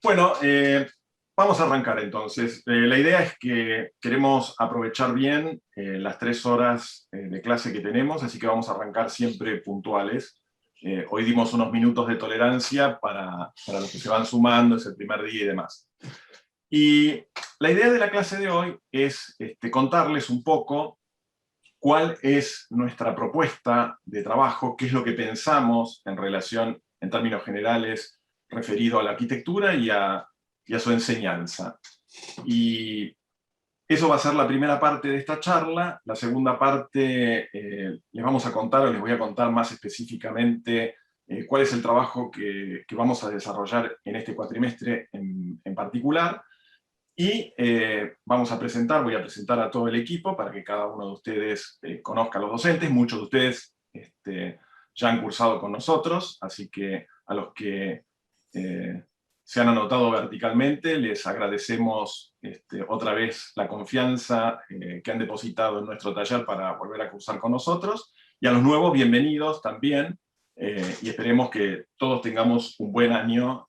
Bueno, vamos a arrancar entonces. La idea es que queremos aprovechar bien las 3 horas de clase que tenemos, así que vamos a arrancar siempre puntuales. Hoy dimos unos minutos de tolerancia para los que se van sumando, es el primer día y demás. Y la idea de la clase de hoy es contarles un poco cuál es nuestra propuesta de trabajo, qué es lo que pensamos en relación, en términos generales, referido a la arquitectura y a su enseñanza. Y eso va a ser la primera parte de esta charla. La segunda parte les vamos a contar, o les voy a contar más específicamente cuál es el trabajo que vamos a desarrollar en este cuatrimestre en particular. Y voy a presentar a todo el equipo para que cada uno de ustedes conozca a los docentes. Muchos de ustedes ya han cursado con nosotros, así que a los que se han anotado verticalmente les agradecemos otra vez la confianza que han depositado en nuestro taller para volver a cursar con nosotros. Y a los nuevos, bienvenidos también, y esperemos que todos tengamos un buen año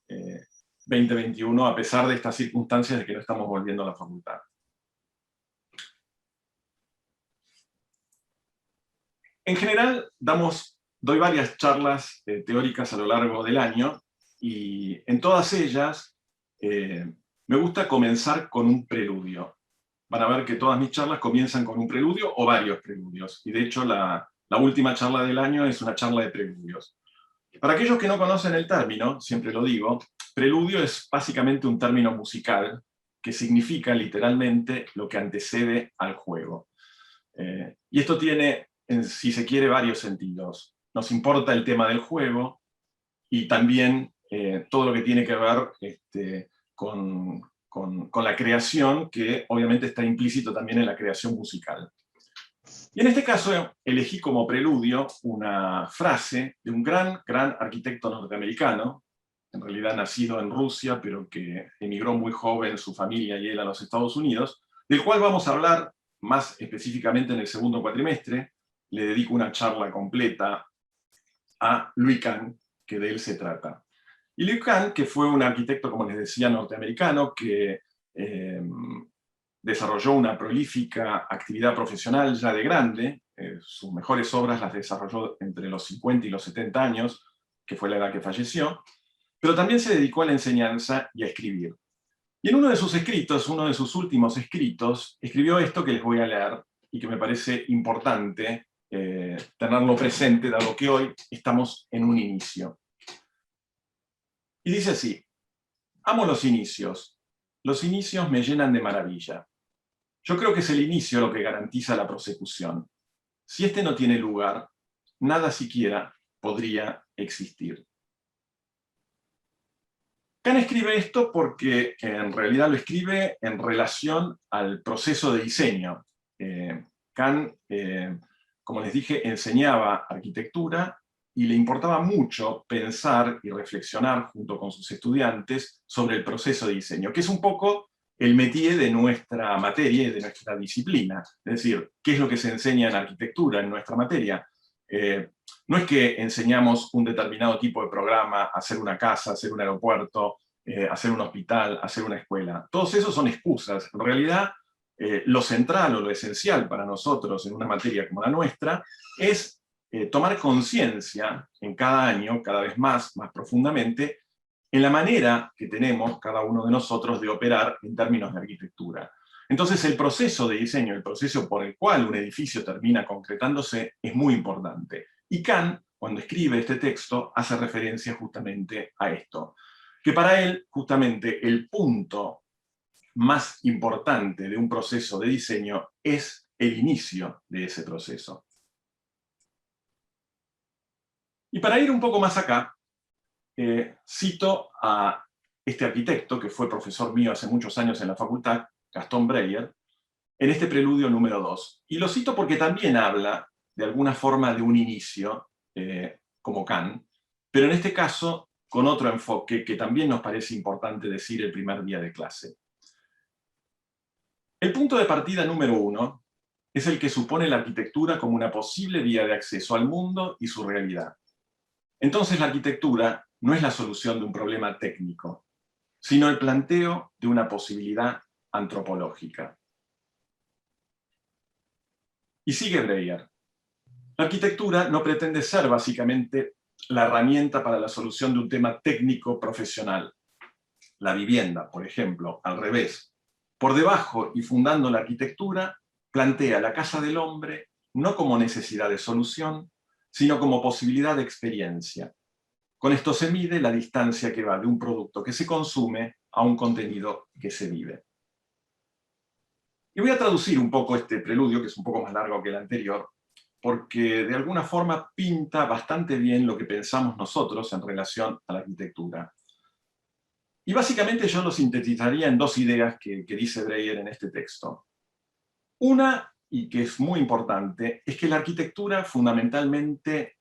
2021, a pesar de estas circunstancias de que no estamos volviendo a la facultad. En general, doy varias charlas teóricas a lo largo del año, y en todas ellas me gusta comenzar con un preludio. Van a ver que todas mis charlas comienzan con un preludio o varios preludios, y de hecho la última charla del año es una charla de preludios. Para aquellos que no conocen el término, siempre lo digo, preludio es básicamente un término musical que significa literalmente lo que antecede al juego. Y esto tiene, si se quiere, varios sentidos. Nos importa el tema del juego y también todo lo que tiene que ver con la creación, que obviamente está implícito también en la creación musical. Y en este caso elegí como preludio una frase de un gran arquitecto norteamericano, en realidad nacido en Rusia, pero que emigró muy joven su familia y él a los Estados Unidos, del cual vamos a hablar más específicamente en el segundo cuatrimestre. Le dedico una charla completa a Louis Kahn, que de él se trata. Y Louis Kahn, que fue un arquitecto, como les decía, norteamericano, que desarrolló una prolífica actividad profesional ya de grande. Sus mejores obras las desarrolló entre los 50 y los 70 años, que fue la edad que falleció, pero también se dedicó a la enseñanza y a escribir. Y en uno de sus escritos, uno de sus últimos escritos, escribió esto que les voy a leer y que me parece importante tenerlo presente, dado que hoy estamos en un inicio. Y dice así: amo los inicios me llenan de maravilla. Yo creo que es el inicio lo que garantiza la prosecución. Si este no tiene lugar, nada siquiera podría existir. Kahn escribe esto porque en realidad lo escribe en relación al proceso de diseño. Kahn, como les dije, enseñaba arquitectura y le importaba mucho pensar y reflexionar junto con sus estudiantes sobre el proceso de diseño, que es un poco el métier de nuestra materia y de nuestra disciplina. Es decir, ¿qué es lo que se enseña en arquitectura, en nuestra materia? No es que enseñamos un determinado tipo de programa, hacer una casa, hacer un aeropuerto, hacer un hospital, hacer una escuela. Todos esos son excusas. En realidad, lo central o lo esencial para nosotros en una materia como la nuestra es tomar conciencia en cada año, cada vez más profundamente, en la manera que tenemos cada uno de nosotros de operar en términos de arquitectura. Entonces el proceso de diseño, el proceso por el cual un edificio termina concretándose, es muy importante. Y Kahn, cuando escribe este texto, hace referencia justamente a esto. Que para él, justamente, el punto más importante de un proceso de diseño es el inicio de ese proceso. Y para ir un poco más acá, cito a este arquitecto, que fue profesor mío hace muchos años en la facultad, Gaston Breyer, en este preludio número 2. Y lo cito porque también habla, de alguna forma, de un inicio, como Kahn, pero en este caso con otro enfoque que también nos parece importante decir el primer día de clase. El punto de partida número 1 es el que supone la arquitectura como una posible vía de acceso al mundo y su realidad. Entonces la arquitectura no es la solución de un problema técnico. sino el planteo de una posibilidad antropológica. Y sigue Breyer. La arquitectura no pretende ser básicamente la herramienta para la solución de un tema técnico profesional. La vivienda, por ejemplo, al revés. Por debajo y fundando la arquitectura, plantea la casa del hombre no como necesidad de solución, sino como posibilidad de experiencia. Con esto se mide la distancia que va de un producto que se consume a un contenido que se vive. Y voy a traducir un poco este preludio, que es un poco más largo que el anterior, porque de alguna forma pinta bastante bien lo que pensamos nosotros en relación a la arquitectura. Y básicamente yo lo sintetizaría en dos ideas que dice Breyer en este texto. Una, y que es muy importante, es que la arquitectura fundamentalmente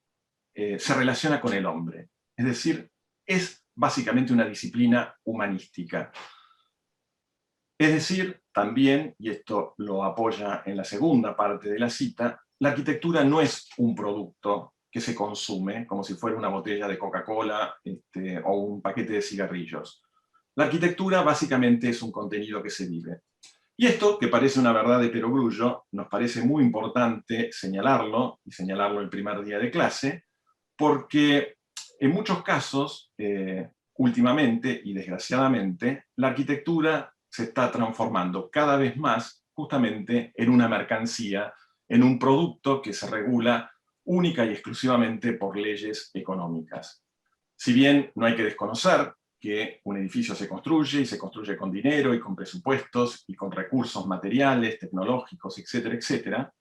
se relaciona con el hombre. Es decir, es básicamente una disciplina humanística. Es decir, también, y esto lo apoya en la segunda parte de la cita, la arquitectura no es un producto que se consume, como si fuera una botella de Coca-Cola o un paquete de cigarrillos. La arquitectura básicamente es un contenido que se vive. Y esto, que parece una verdad de perogrullo, nos parece muy importante señalarlo, y señalarlo el primer día de clase, porque en muchos casos, últimamente y desgraciadamente, la arquitectura se está transformando cada vez más justamente en una mercancía, en un producto que se regula única y exclusivamente por leyes económicas. Si bien no hay que desconocer que un edificio se construye, y se construye con dinero, y con presupuestos, y con recursos materiales, tecnológicos, etcétera, etcétera,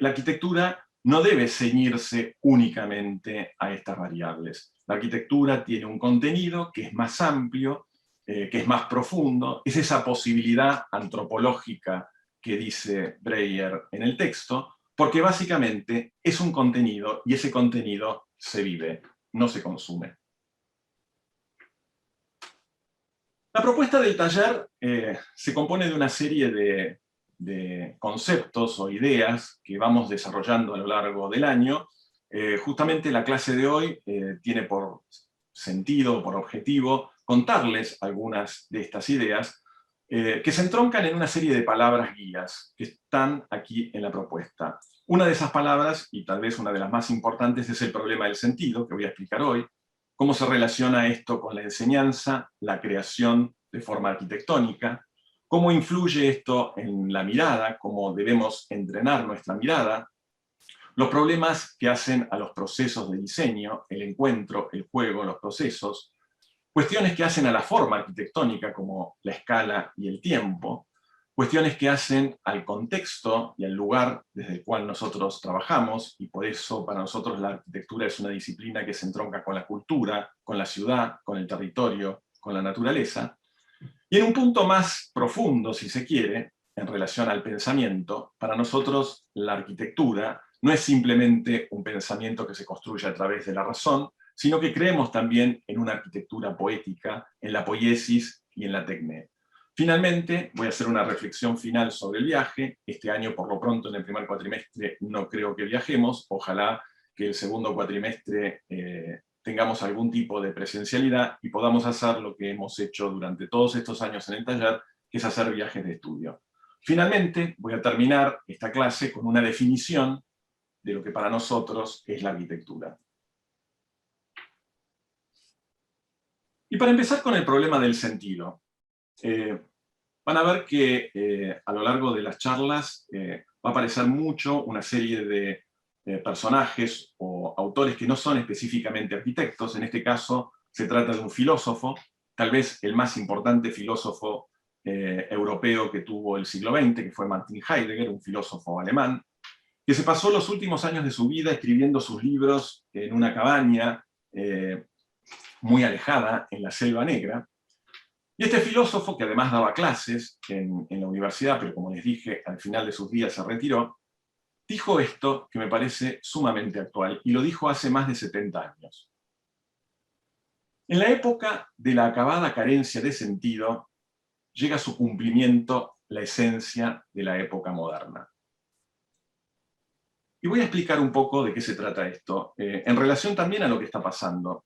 la arquitectura no debe ceñirse únicamente a estas variables. La arquitectura tiene un contenido que es más amplio, que es más profundo, es esa posibilidad antropológica que dice Breyer en el texto, porque básicamente es un contenido, y ese contenido se vive, no se consume. La propuesta del taller se compone de una serie de conceptos o ideas que vamos desarrollando a lo largo del año. Justamente la clase de hoy tiene por sentido, por objetivo, contarles algunas de estas ideas que se entroncan en una serie de palabras guías que están aquí en la propuesta. Una de esas palabras, y tal vez una de las más importantes, es el problema del sentido, que voy a explicar hoy. ¿Cómo se relaciona esto con la enseñanza, la creación de forma arquitectónica? ¿Cómo influye esto en la mirada? ¿Cómo debemos entrenar nuestra mirada? Los problemas que hacen a los procesos de diseño, el encuentro, el juego, los procesos. Cuestiones que hacen a la forma arquitectónica, como la escala y el tiempo. Cuestiones que hacen al contexto y al lugar desde el cual nosotros trabajamos, y por eso para nosotros la arquitectura es una disciplina que se entronca con la cultura, con la ciudad, con el territorio, con la naturaleza. Y en un punto más profundo, si se quiere, en relación al pensamiento, para nosotros la arquitectura no es simplemente un pensamiento que se construye a través de la razón, sino que creemos también en una arquitectura poética, en la poiesis y en la tecné. Finalmente, voy a hacer una reflexión final sobre el viaje. Este año, por lo pronto, en el primer cuatrimestre, no creo que viajemos. Ojalá que el segundo cuatrimestre tengamos algún tipo de presencialidad y podamos hacer lo que hemos hecho durante todos estos años en el taller, que es hacer viajes de estudio. Finalmente, voy a terminar esta clase con una definición de lo que para nosotros es la arquitectura. Y para empezar con el problema del sentido, van a ver que a lo largo de las charlas va a aparecer mucho una serie de personajes o autores que no son específicamente arquitectos. En este caso se trata de un filósofo, tal vez el más importante filósofo europeo que tuvo el siglo XX, que fue Martin Heidegger, un filósofo alemán, que se pasó los últimos años de su vida escribiendo sus libros en una cabaña muy alejada en la Selva Negra. Y este filósofo, que además daba clases en la universidad, pero como les dije, al final de sus días se retiró, dijo esto que me parece sumamente actual, y lo dijo hace más de 70 años. En la época de la acabada carencia de sentido, llega a su cumplimiento la esencia de la época moderna. Y voy a explicar un poco de qué se trata esto, en relación también a lo que está pasando.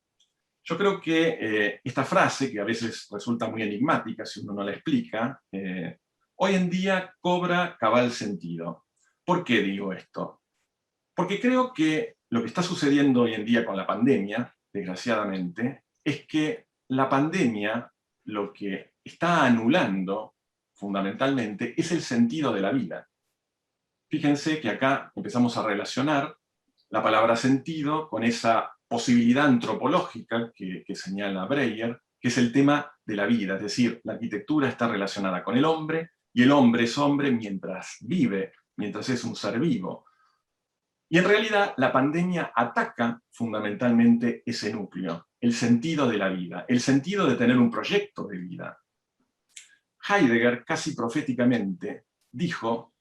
Yo creo que esta frase, que a veces resulta muy enigmática si uno no la explica, hoy en día cobra cabal sentido. ¿Por qué digo esto? Porque creo que lo que está sucediendo hoy en día con la pandemia, desgraciadamente, es que la pandemia lo que está anulando, fundamentalmente, es el sentido de la vida. Fíjense que acá empezamos a relacionar la palabra sentido con esa posibilidad antropológica que señala Breyer, que es el tema de la vida, es decir, la arquitectura está relacionada con el hombre, y el hombre es hombre mientras vive, mientras es un ser vivo. Y en realidad la pandemia ataca fundamentalmente ese núcleo, el sentido de la vida, el sentido de tener un proyecto de vida. Heidegger, casi proféticamente, dijo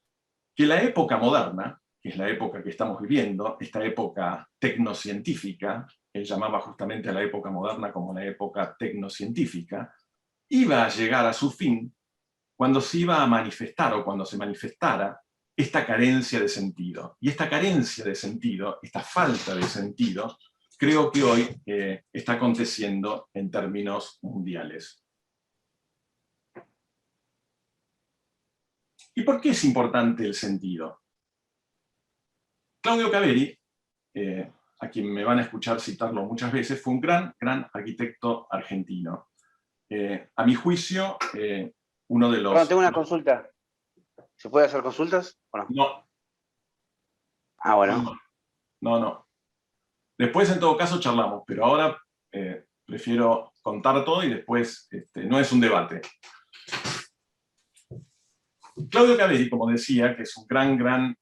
que la época moderna, que es la época que estamos viviendo, esta época tecnocientífica, él llamaba justamente a la época moderna como la época tecnocientífica, iba a llegar a su fin cuando se iba a manifestar o cuando se manifestara esta carencia de sentido. Y esta carencia de sentido, esta falta de sentido, creo que hoy está aconteciendo en términos mundiales. ¿Y por qué es importante el sentido? Claudio Caveri, a quien me van a escuchar citarlo muchas veces, fue un gran arquitecto argentino. A mi juicio, uno de los... Perdón, tengo una consulta. ¿Se puede hacer consultas o no? No. Ah, bueno. No. Después, en todo caso, charlamos, pero ahora prefiero contar todo y después no es un debate. Claudio Caveri, como decía, que es un gran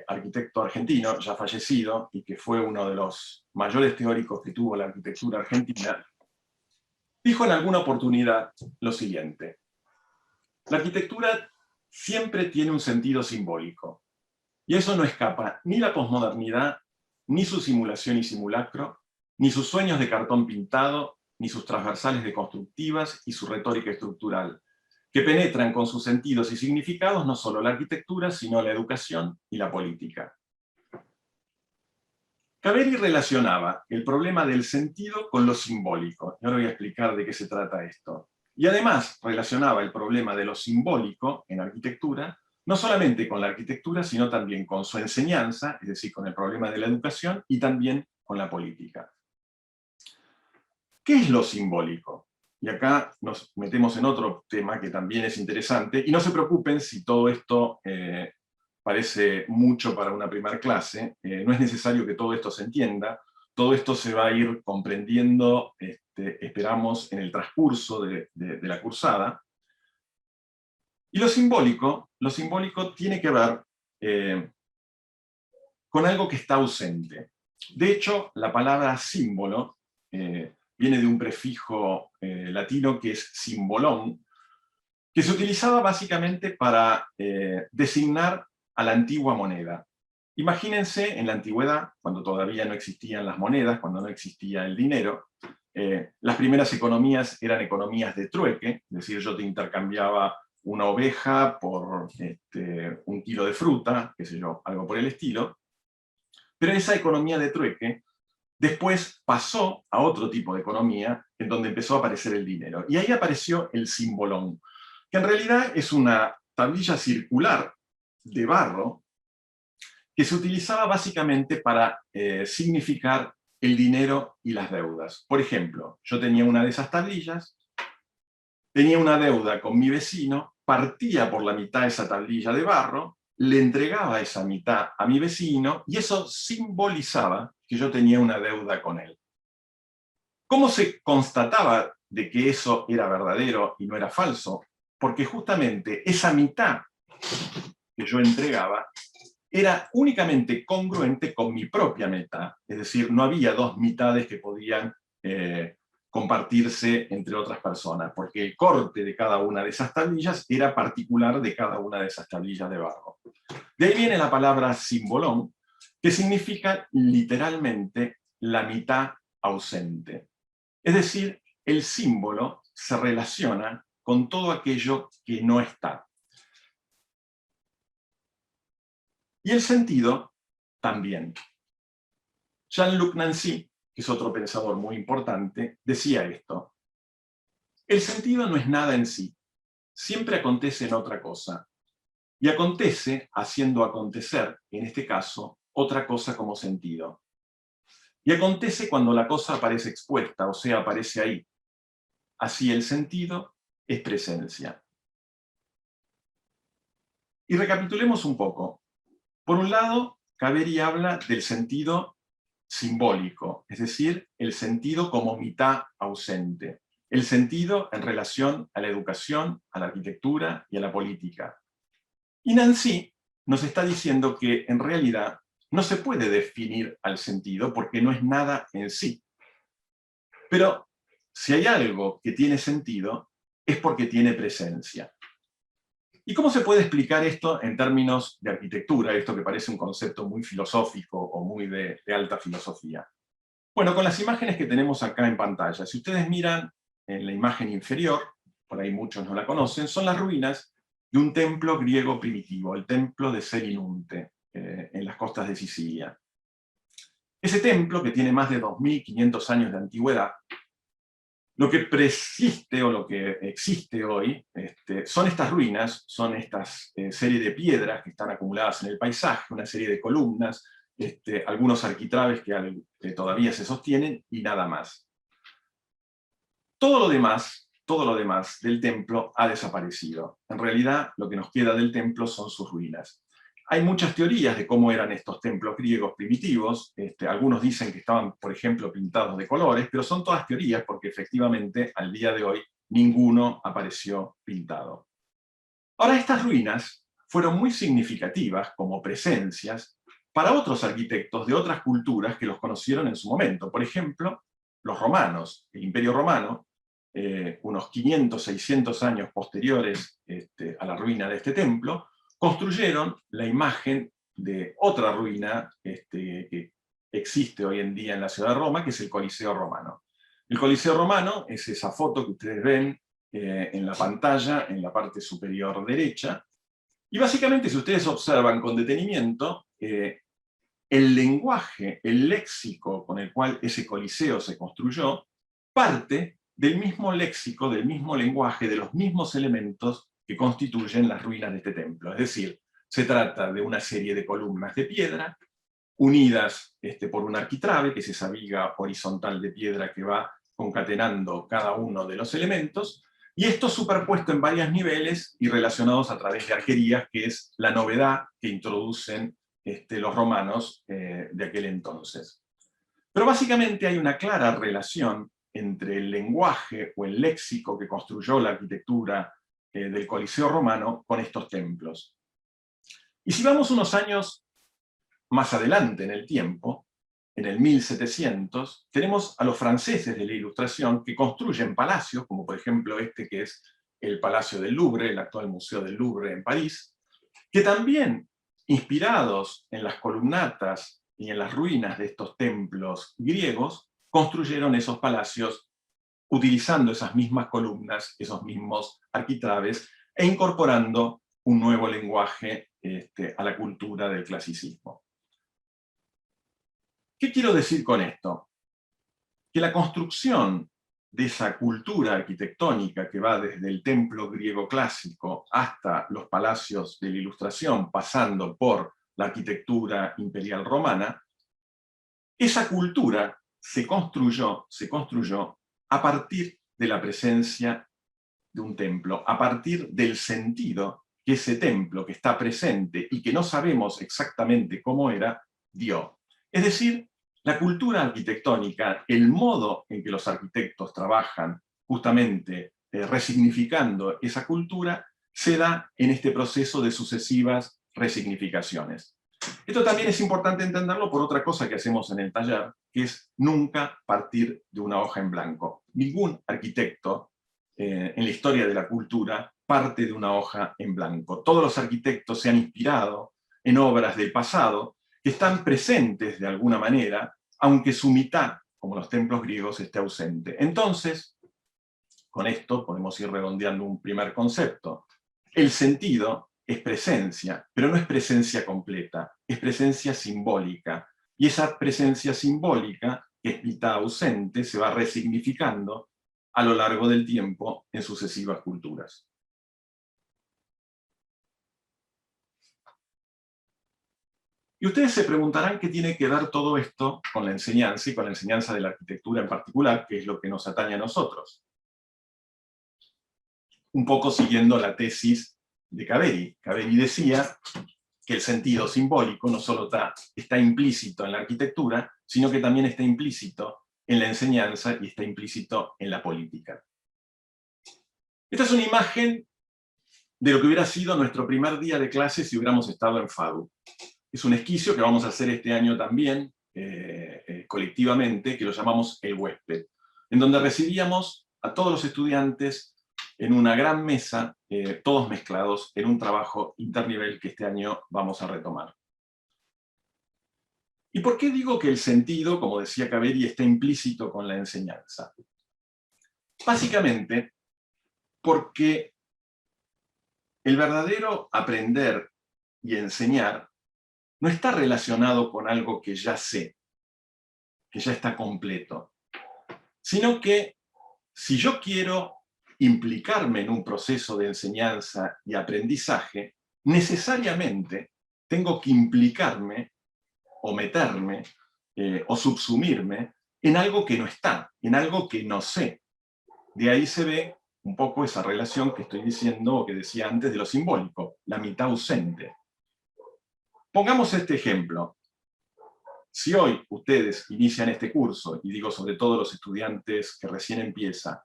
arquitecto argentino, ya fallecido, y que fue uno de los mayores teóricos que tuvo la arquitectura argentina, dijo en alguna oportunidad lo siguiente: la arquitectura siempre tiene un sentido simbólico, y eso no escapa ni la posmodernidad, ni su simulación y simulacro, ni sus sueños de cartón pintado, ni sus transversales deconstructivas y su retórica estructural, que penetran con sus sentidos y significados no solo la arquitectura, sino la educación y la política. Caveri relacionaba el problema del sentido con lo simbólico, y ahora voy a explicar de qué se trata esto. Y además relacionaba el problema de lo simbólico en arquitectura, no solamente con la arquitectura, sino también con su enseñanza, es decir, con el problema de la educación, y también con la política. ¿Qué es lo simbólico? Y acá nos metemos en otro tema que también es interesante, y no se preocupen si todo esto parece mucho para una primera clase, no es necesario que todo esto se entienda, todo esto se va a ir comprendiendo, esperamos, en el transcurso de la cursada. Y lo simbólico tiene que ver con algo que está ausente. De hecho, la palabra símbolo viene de un prefijo latino que es simbolón, que se utilizaba básicamente para designar a la antigua moneda. Imagínense en la antigüedad, cuando todavía no existían las monedas, cuando no existía el dinero, las primeras economías eran economías de trueque, es decir, yo te intercambiaba una oveja por un kilo de fruta, qué sé yo, algo por el estilo, pero esa economía de trueque después pasó a otro tipo de economía, en donde empezó a aparecer el dinero. Y ahí apareció el simbolón, que en realidad es una tablilla circular de barro que se utilizaba básicamente para significar el dinero y las deudas. Por ejemplo, yo tenía una de esas tablillas, tenía una deuda con mi vecino, partía por la mitad esa tablilla de barro, le entregaba esa mitad a mi vecino, y eso simbolizaba que yo tenía una deuda con él. ¿Cómo se constataba de que eso era verdadero y no era falso? Porque justamente esa mitad que yo entregaba era únicamente congruente con mi propia mitad, es decir, no había dos mitades que podían compartirse entre otras personas, porque el corte de cada una de esas tablillas era particular de cada una de esas tablillas de barro. De ahí viene la palabra simbolón, que significa literalmente la mitad ausente. Es decir, el símbolo se relaciona con todo aquello que no está. Y el sentido también. Jean-Luc Nancy, que es otro pensador muy importante, decía esto: el sentido no es nada en sí, siempre acontece en otra cosa, y acontece haciendo acontecer, en este caso, otra cosa como sentido. Y acontece cuando la cosa aparece expuesta, o sea, aparece ahí. Así el sentido es presencia. Y recapitulemos un poco. Por un lado, Caveri habla del sentido simbólico, es decir, el sentido como mitad ausente, el sentido en relación a la educación, a la arquitectura y a la política. Y Nancy nos está diciendo que en realidad no se puede definir al sentido porque no es nada en sí. Pero si hay algo que tiene sentido, es porque tiene presencia. ¿Y cómo se puede explicar esto en términos de arquitectura, esto que parece un concepto muy filosófico o muy de alta filosofía? Bueno, con las imágenes que tenemos acá en pantalla, si ustedes miran en la imagen inferior, por ahí muchos no la conocen, son las ruinas de un templo griego primitivo, el templo de Serinunte, en las costas de Sicilia. Ese templo, que tiene más de 2500 años de antigüedad, lo que persiste o lo que existe hoy son estas ruinas, son estas serie de piedras que están acumuladas en el paisaje, una serie de columnas, algunos arquitraves que todavía se sostienen y nada más. Todo lo demás del templo ha desaparecido. En realidad, lo que nos queda del templo son sus ruinas. Hay muchas teorías de cómo eran estos templos griegos primitivos. Algunos dicen que estaban, por ejemplo, pintados de colores, pero son todas teorías porque efectivamente, al día de hoy, ninguno apareció pintado. Ahora, estas ruinas fueron muy significativas como presencias para otros arquitectos de otras culturas que los conocieron en su momento. Por ejemplo, los romanos, el Imperio Romano, unos 500, 600 años posteriores a la ruina de este templo, construyeron la imagen de otra ruina que existe hoy en día en la ciudad de Roma, que es el Coliseo Romano. El Coliseo Romano es esa foto que ustedes ven en la pantalla, en la parte superior derecha, y básicamente, si ustedes observan con detenimiento, el lenguaje, el léxico con el cual ese coliseo se construyó, parte del mismo léxico, del mismo lenguaje, de los mismos elementos que constituyen las ruinas de este templo. Es decir, se trata de una serie de columnas de piedra, unidas por un arquitrabe, que es esa viga horizontal de piedra que va concatenando cada uno de los elementos, y esto superpuesto en varios niveles y relacionados a través de arquerías, que es la novedad que introducen los romanos de aquel entonces. Pero básicamente hay una clara relación entre el lenguaje o el léxico que construyó la arquitectura del Coliseo romano con estos templos. Y si vamos unos años más adelante en el tiempo, en el 1700, tenemos a los franceses de la Ilustración que construyen palacios, como por ejemplo este que es el Palacio del Louvre, el actual Museo del Louvre en París, que también, inspirados en las columnatas y en las ruinas de estos templos griegos, construyeron esos palacios utilizando esas mismas columnas, esos mismos arquitraves, e incorporando un nuevo lenguaje a la cultura del clasicismo. ¿Qué quiero decir con esto? Que la construcción de esa cultura arquitectónica que va desde el templo griego clásico hasta los palacios de la Ilustración, pasando por la arquitectura imperial romana, esa cultura se construyó a partir de la presencia de un templo, a partir del sentido que ese templo que está presente y que no sabemos exactamente cómo era, dio. Es decir, la cultura arquitectónica, el modo en que los arquitectos trabajan justamente resignificando esa cultura, se da en este proceso de sucesivas resignificaciones. Esto también es importante entenderlo por otra cosa que hacemos en el taller, que es nunca partir de una hoja en blanco. Ningún arquitecto en la historia de la cultura parte de una hoja en blanco. Todos los arquitectos se han inspirado en obras del pasado que están presentes de alguna manera, aunque su mitad, como los templos griegos, esté ausente. Entonces, con esto podemos ir redondeando un primer concepto. El sentido es presencia, pero no es presencia completa, es presencia simbólica. Y esa presencia simbólica que es mitad ausente, se va resignificando a lo largo del tiempo en sucesivas culturas. Y ustedes se preguntarán qué tiene que ver todo esto con la enseñanza, y con la enseñanza de la arquitectura en particular, que es lo que nos atañe a nosotros. Un poco siguiendo la tesis de Caveri. Caveri decía que el sentido simbólico no solo está implícito en la arquitectura, sino que también está implícito en la enseñanza y está implícito en la política. Esta es una imagen de lo que hubiera sido nuestro primer día de clase si hubiéramos estado en FADU. Es un esquicio que vamos a hacer este año también, colectivamente, que lo llamamos El Huésped, en donde recibíamos a todos los estudiantes en una gran mesa, todos mezclados en un trabajo internivel que este año vamos a retomar. ¿Y por qué digo que el sentido, como decía Caveri, está implícito con la enseñanza? Básicamente, porque el verdadero aprender y enseñar no está relacionado con algo que ya sé, que ya está completo, sino que si yo quiero implicarme en un proceso de enseñanza y aprendizaje, necesariamente tengo que implicarme o meterme o subsumirme en algo que no está, en algo que no sé. De ahí se ve un poco esa relación que estoy diciendo, o que decía antes, de lo simbólico, la mitad ausente. Pongamos este ejemplo. Si hoy ustedes inician este curso, y digo sobre todo los estudiantes que recién empiezan,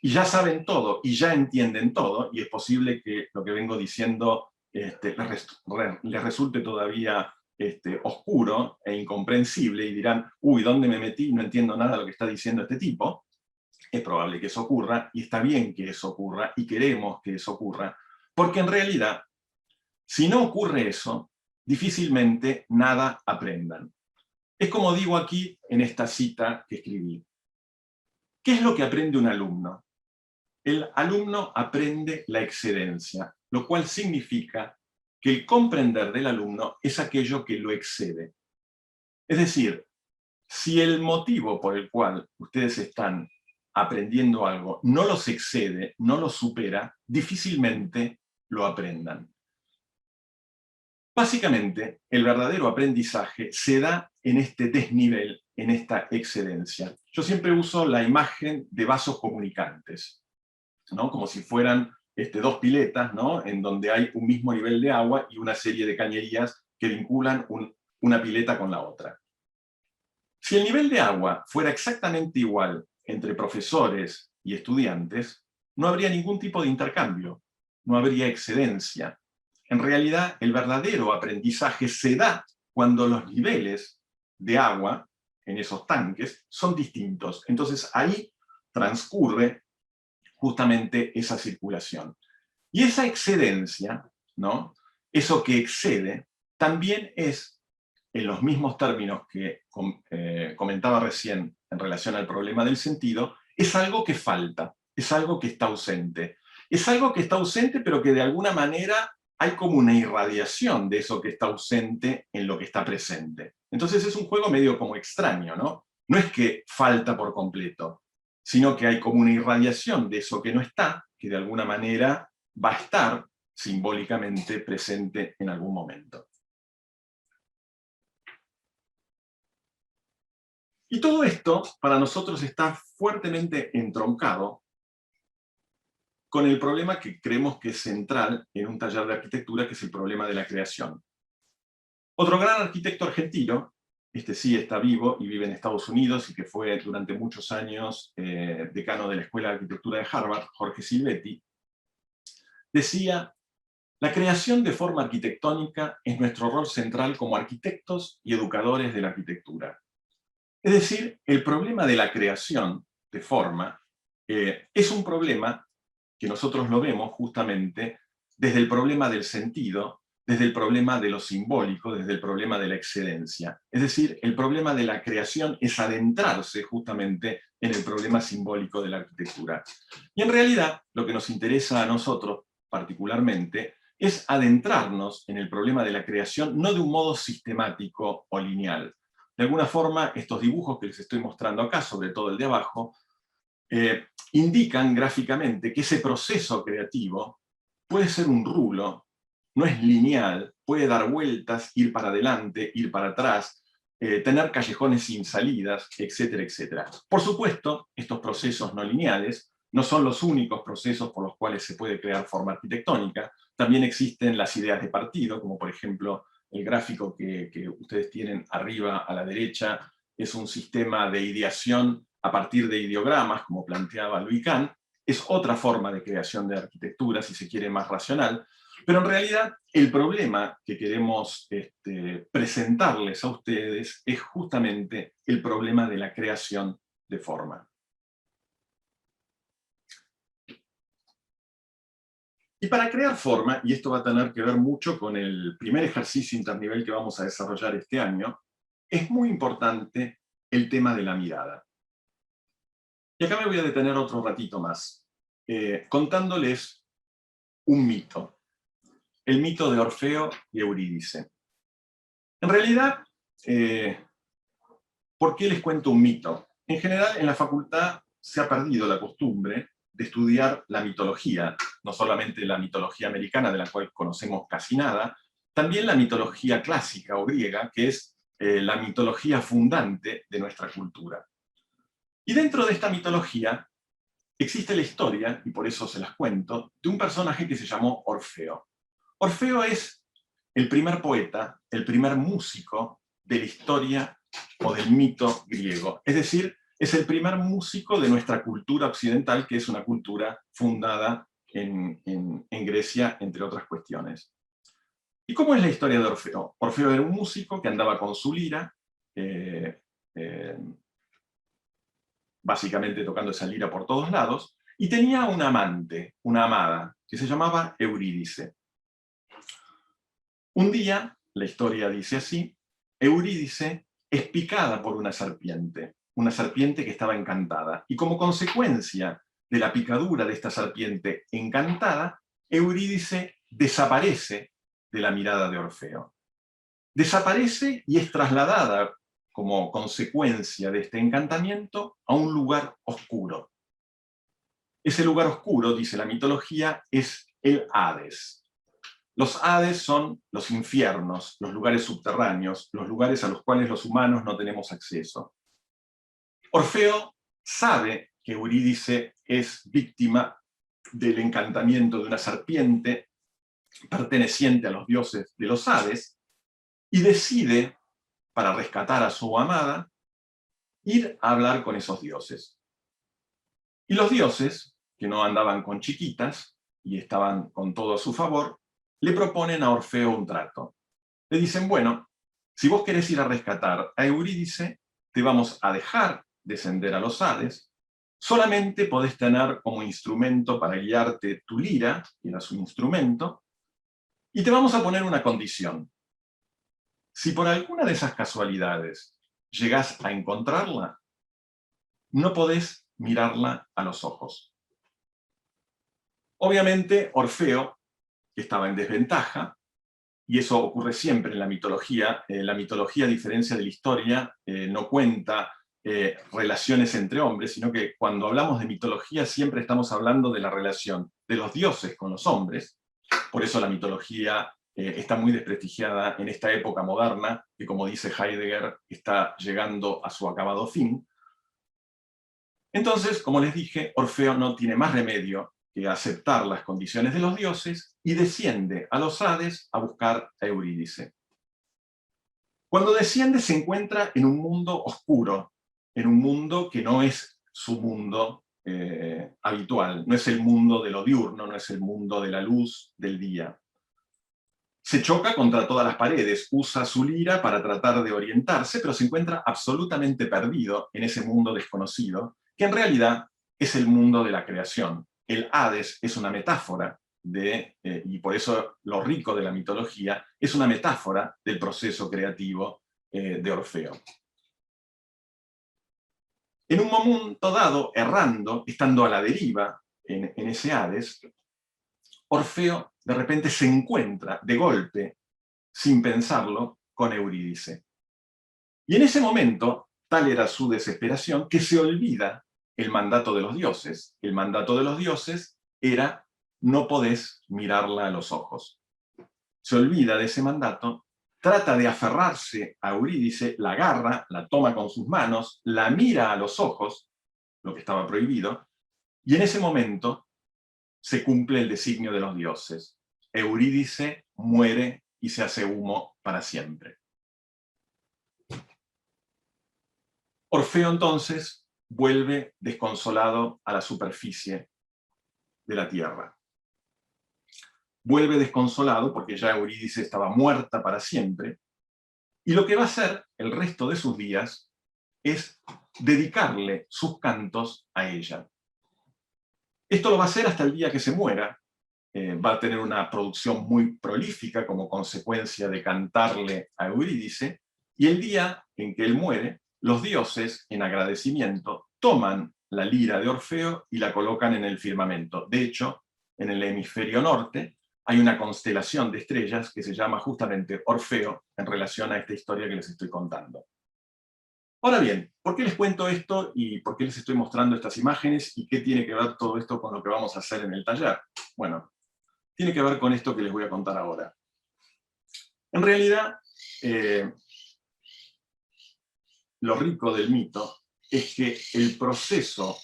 y ya saben todo, y ya entienden todo, y es posible que lo que vengo diciendo les resulte todavía oscuro e incomprensible, y dirán, uy, ¿dónde me metí? No entiendo nada de lo que está diciendo este tipo. Es probable que eso ocurra, y está bien que eso ocurra, y queremos que eso ocurra, porque en realidad, si no ocurre eso, difícilmente nada aprendan. Es como digo aquí en esta cita que escribí. ¿Qué es lo que aprende un alumno? El alumno aprende la excedencia, lo cual significa que el comprender del alumno es aquello que lo excede. Es decir, si el motivo por el cual ustedes están aprendiendo algo no los excede, no los supera, difícilmente lo aprendan. Básicamente, el verdadero aprendizaje se da en este desnivel, en esta excedencia. Yo siempre uso la imagen de vasos comunicantes, ¿no? Como si fueran dos piletas, ¿no? En donde hay un mismo nivel de agua y una serie de cañerías que vinculan una pileta con la otra. Si el nivel de agua fuera exactamente igual entre profesores y estudiantes, no habría ningún tipo de intercambio, no habría excedencia. En realidad, el verdadero aprendizaje se da cuando los niveles de agua en esos tanques son distintos. Entonces ahí transcurre justamente esa circulación. Y esa excedencia, ¿no? Eso que excede, también es, en los mismos términos que comentaba recién en relación al problema del sentido, es algo que falta, es algo que está ausente. Es algo que está ausente, pero que de alguna manera hay como una irradiación de eso que está ausente en lo que está presente. Entonces es un juego medio como extraño, ¿no? No es que falta por completo, sino que hay como una irradiación de eso que no está, que de alguna manera va a estar simbólicamente presente en algún momento. Y todo esto para nosotros está fuertemente entroncado con el problema que creemos que es central en un taller de arquitectura, que es el problema de la creación. Otro gran arquitecto argentino, este sí está vivo y vive en Estados Unidos, y que fue durante muchos años decano de la Escuela de Arquitectura de Harvard, Jorge Silvetti, decía: la creación de forma arquitectónica es nuestro rol central como arquitectos y educadores de la arquitectura. Es decir, el problema de la creación de forma es un problema que nosotros lo vemos justamente desde el problema del sentido, desde el problema de lo simbólico, desde el problema de la excedencia. Es decir, el problema de la creación es adentrarse justamente en el problema simbólico de la arquitectura. Y en realidad, lo que nos interesa a nosotros particularmente es adentrarnos en el problema de la creación no de un modo sistemático o lineal, De alguna forma, estos dibujos que les estoy mostrando acá, sobre todo el de abajo, indican gráficamente que ese proceso creativo puede ser un rulo, no es lineal, puede dar vueltas, ir para adelante, ir para atrás, tener callejones sin salidas, etcétera, etcétera. Por supuesto, estos procesos no lineales no son los únicos procesos por los cuales se puede crear forma arquitectónica. También existen las ideas de partido, como por ejemplo el gráfico que ustedes tienen arriba a la derecha, es un sistema de ideación a partir de ideogramas, como planteaba Louis Kahn. Es otra forma de creación de arquitectura, si se quiere, más racional. Pero en realidad, el problema que queremos presentarles a ustedes es justamente el problema de la creación de forma. Y para crear forma, y esto va a tener que ver mucho con el primer ejercicio internivel que vamos a desarrollar este año, es muy importante el tema de la mirada. Y acá me voy a detener otro ratito más, contándoles un mito. El mito de Orfeo y Eurídice. En realidad, ¿por qué les cuento un mito? En general, en la facultad se ha perdido la costumbre de estudiar la mitología, no solamente la mitología americana, de la cual conocemos casi nada, también la mitología clásica o griega, que es la mitología fundante de nuestra cultura. Y dentro de esta mitología existe la historia, y por eso se las cuento, de un personaje que se llamó Orfeo. Orfeo es el primer poeta, el primer músico de la historia o del mito griego. Es decir, es el primer músico de nuestra cultura occidental, que es una cultura fundada en Grecia, entre otras cuestiones. ¿Y cómo es la historia de Orfeo? Orfeo era un músico que andaba con su lira, básicamente tocando esa lira por todos lados, y tenía una amante, una amada, que se llamaba Eurídice. Un día, la historia dice así, Eurídice es picada por una serpiente que estaba encantada, y como consecuencia de la picadura de esta serpiente encantada, Eurídice desaparece de la mirada de Orfeo. Desaparece y es trasladada como consecuencia de este encantamiento a un lugar oscuro. Ese lugar oscuro, dice la mitología, es el Hades. Los Hades son los infiernos, los lugares subterráneos, los lugares a los cuales los humanos no tenemos acceso. Orfeo sabe que Eurídice es víctima del encantamiento de una serpiente perteneciente a los dioses de los Hades y decide, para rescatar a su amada, ir a hablar con esos dioses. Y los dioses, que no andaban con chiquitas y estaban con todo a su favor, le proponen a Orfeo un trato. Le dicen, bueno, si vos querés ir a rescatar a Eurídice, te vamos a dejar descender a los Hades, solamente podés tener como instrumento para guiarte tu lira, que era su instrumento, y te vamos a poner una condición. Si por alguna de esas casualidades llegás a encontrarla, no podés mirarla a los ojos. Obviamente, Orfeo, que estaba en desventaja, y eso ocurre siempre en la mitología, a diferencia de la historia, no cuenta relaciones entre hombres, sino que cuando hablamos de mitología siempre estamos hablando de la relación de los dioses con los hombres. Por eso la mitología está muy desprestigiada en esta época moderna, que como dice Heidegger, está llegando a su acabado fin. Entonces, como les dije, Orfeo no tiene más remedio que aceptar las condiciones de los dioses y desciende a los Hades a buscar a Eurídice. Cuando desciende se encuentra en un mundo oscuro, en un mundo que no es su mundo habitual, no es el mundo de lo diurno, no es el mundo de la luz del día. Se choca contra todas las paredes, usa su lira para tratar de orientarse, pero se encuentra absolutamente perdido en ese mundo desconocido, que en realidad es el mundo de la creación. El Hades es una metáfora y por eso lo rico de la mitología, es una metáfora del proceso creativo de Orfeo. En un momento dado, errando, estando a la deriva en ese Hades, Orfeo de repente se encuentra de golpe, sin pensarlo, con Eurídice. Y en ese momento, tal era su desesperación, que se olvida el mandato de los dioses. El mandato de los dioses era: no podés mirarla a los ojos. Se olvida de ese mandato, trata de aferrarse a Eurídice, la agarra, la toma con sus manos, la mira a los ojos, lo que estaba prohibido, y en ese momento se cumple el designio de los dioses. Eurídice muere y se hace humo para siempre. Orfeo entonces vuelve desconsolado a la superficie de la tierra. Vuelve desconsolado porque ya Eurídice estaba muerta para siempre, y lo que va a hacer el resto de sus días es dedicarle sus cantos a ella. Esto lo va a hacer hasta el día que se muera. Va a tener una producción muy prolífica como consecuencia de cantarle a Eurídice, y el día en que él muere, los dioses, en agradecimiento, toman la lira de Orfeo y la colocan en el firmamento. De hecho, en el hemisferio norte hay una constelación de estrellas que se llama justamente Orfeo, en relación a esta historia que les estoy contando. Ahora bien, ¿por qué les cuento esto y por qué les estoy mostrando estas imágenes y qué tiene que ver todo esto con lo que vamos a hacer en el taller? Bueno, tiene que ver con esto que les voy a contar ahora. En realidad, lo rico del mito es que el proceso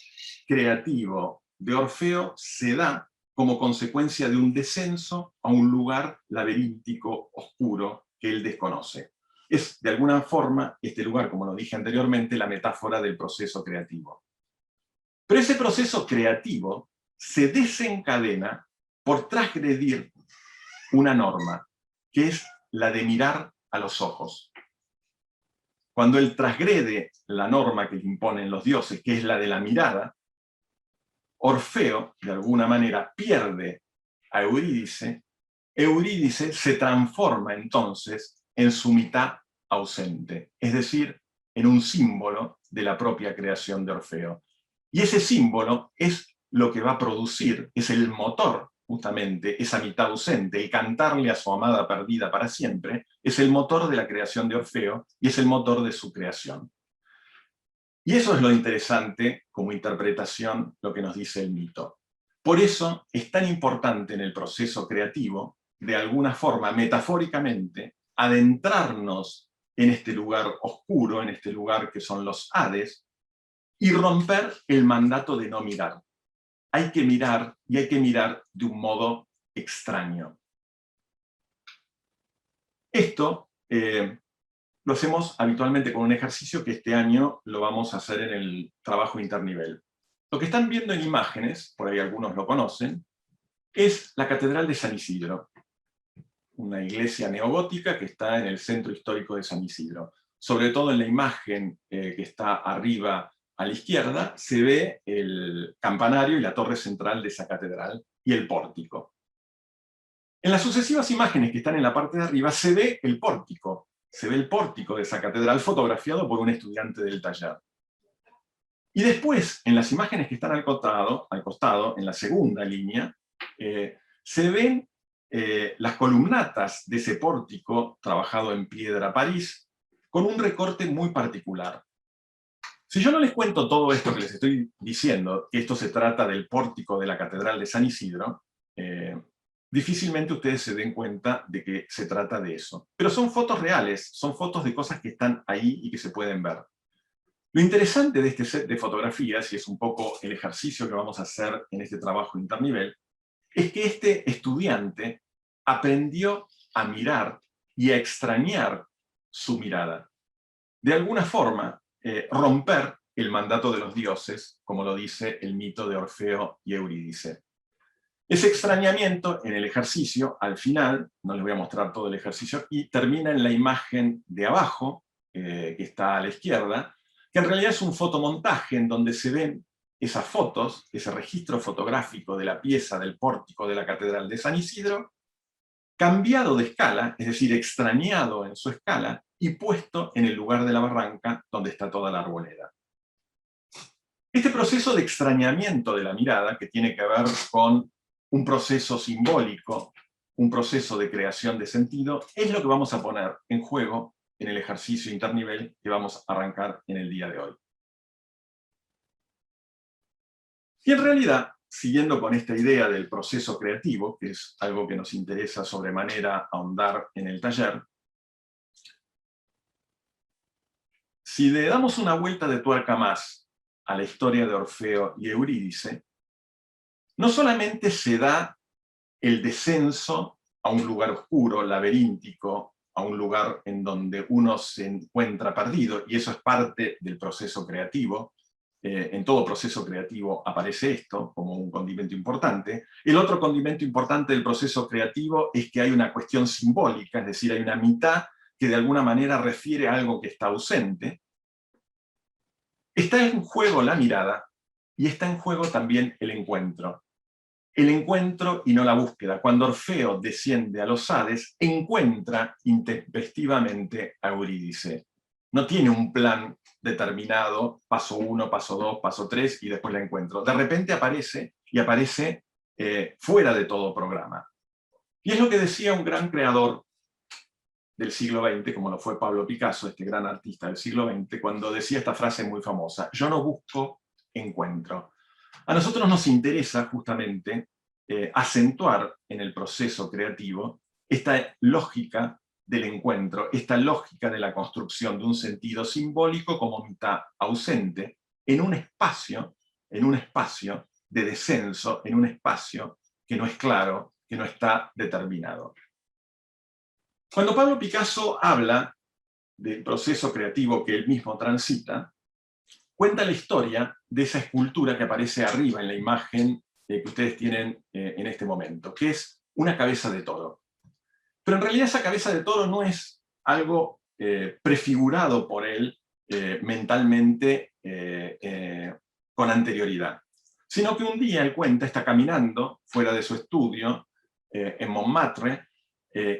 creativo de Orfeo se da como consecuencia de un descenso a un lugar laberíntico, oscuro, que él desconoce. Es, de alguna forma, este lugar, como lo dije anteriormente, la metáfora del proceso creativo. Pero ese proceso creativo se desencadena por transgredir una norma, que es la de mirar a los ojos. Cuando él transgrede la norma que le imponen los dioses, que es la de la mirada, Orfeo, de alguna manera, pierde a Eurídice. Eurídice se transforma entonces en su mitad ausente, es decir, en un símbolo de la propia creación de Orfeo. Y ese símbolo es lo que va a producir, es el motor, justamente, esa mitad ausente, el cantarle a su amada perdida para siempre, es el motor de la creación de Orfeo y es el motor de su creación. Y eso es lo interesante como interpretación, lo que nos dice el mito. Por eso es tan importante en el proceso creativo, de alguna forma, metafóricamente, adentrarnos en este lugar oscuro, en este lugar que son los Hades, y romper el mandato de no mirar. Hay que mirar, y hay que mirar de un modo extraño. Esto lo hacemos habitualmente con un ejercicio que este año lo vamos a hacer en el trabajo internivel. Lo que están viendo en imágenes, por ahí algunos lo conocen, es la Catedral de San Isidro, una iglesia neogótica que está en el centro histórico de San Isidro. Sobre todo en la imagen que está arriba a la izquierda, se ve el campanario y la torre central de esa catedral y el pórtico. En las sucesivas imágenes que están en la parte de arriba se ve el pórtico. Se ve el pórtico de esa catedral fotografiado por un estudiante del taller. Y después, en las imágenes que están al costado, en la segunda línea, se ven las columnatas de ese pórtico trabajado en piedra París, con un recorte muy particular. Si yo no les cuento todo esto que les estoy diciendo, que esto se trata del pórtico de la Catedral de San Isidro, difícilmente ustedes se den cuenta de que se trata de eso. Pero son fotos reales, son fotos de cosas que están ahí y que se pueden ver. Lo interesante de este set de fotografías, y es un poco el ejercicio que vamos a hacer en este trabajo internivel, es que este estudiante aprendió a mirar y a extrañar su mirada. De alguna forma, romper el mandato de los dioses, como lo dice el mito de Orfeo y Eurídice. Ese extrañamiento en el ejercicio, al final, no les voy a mostrar todo el ejercicio aquí, termina en la imagen de abajo, que está a la izquierda, que en realidad es un fotomontaje en donde se ven esas fotos, ese registro fotográfico de la pieza del pórtico de la Catedral de San Isidro, cambiado de escala, es decir, extrañado en su escala, y puesto en el lugar de la barranca donde está toda la arboleda. Este proceso de extrañamiento de la mirada, que tiene que ver con un proceso simbólico, un proceso de creación de sentido, es lo que vamos a poner en juego en el ejercicio internivel que vamos a arrancar en el día de hoy. Y en realidad, siguiendo con esta idea del proceso creativo, que es algo que nos interesa sobremanera ahondar en el taller, si le damos una vuelta de tuerca más a la historia de Orfeo y Eurídice, no solamente se da el descenso a un lugar oscuro, laberíntico, a un lugar en donde uno se encuentra perdido, y eso es parte del proceso creativo. En todo proceso creativo aparece esto como un condimento importante. El otro condimento importante del proceso creativo es que hay una cuestión simbólica, es decir, hay una mitad que de alguna manera refiere a algo que está ausente. Está en juego la mirada y está en juego también el encuentro. El encuentro y no la búsqueda. Cuando Orfeo desciende a los Hades, encuentra intempestivamente a Eurídice. No tiene un plan determinado, paso 1, paso 2, paso 3, y después la encuentro. De repente aparece, y aparece fuera de todo programa. Y es lo que decía un gran creador del siglo XX, como lo fue Pablo Picasso, este gran artista del siglo XX, cuando decía esta frase muy famosa: yo no busco, encuentro. A nosotros nos interesa justamente acentuar en el proceso creativo esta lógica del encuentro, esta lógica de la construcción de un sentido simbólico como mitad ausente en un espacio de descenso, en un espacio que no es claro, que no está determinado. Cuando Pablo Picasso habla del proceso creativo que él mismo transita, cuenta la historia de esa escultura que aparece arriba en la imagen que ustedes tienen en este momento, que es una cabeza de toro. Pero en realidad esa cabeza de toro no es algo prefigurado por él mentalmente con anterioridad, sino que un día él cuenta, está caminando fuera de su estudio en Montmartre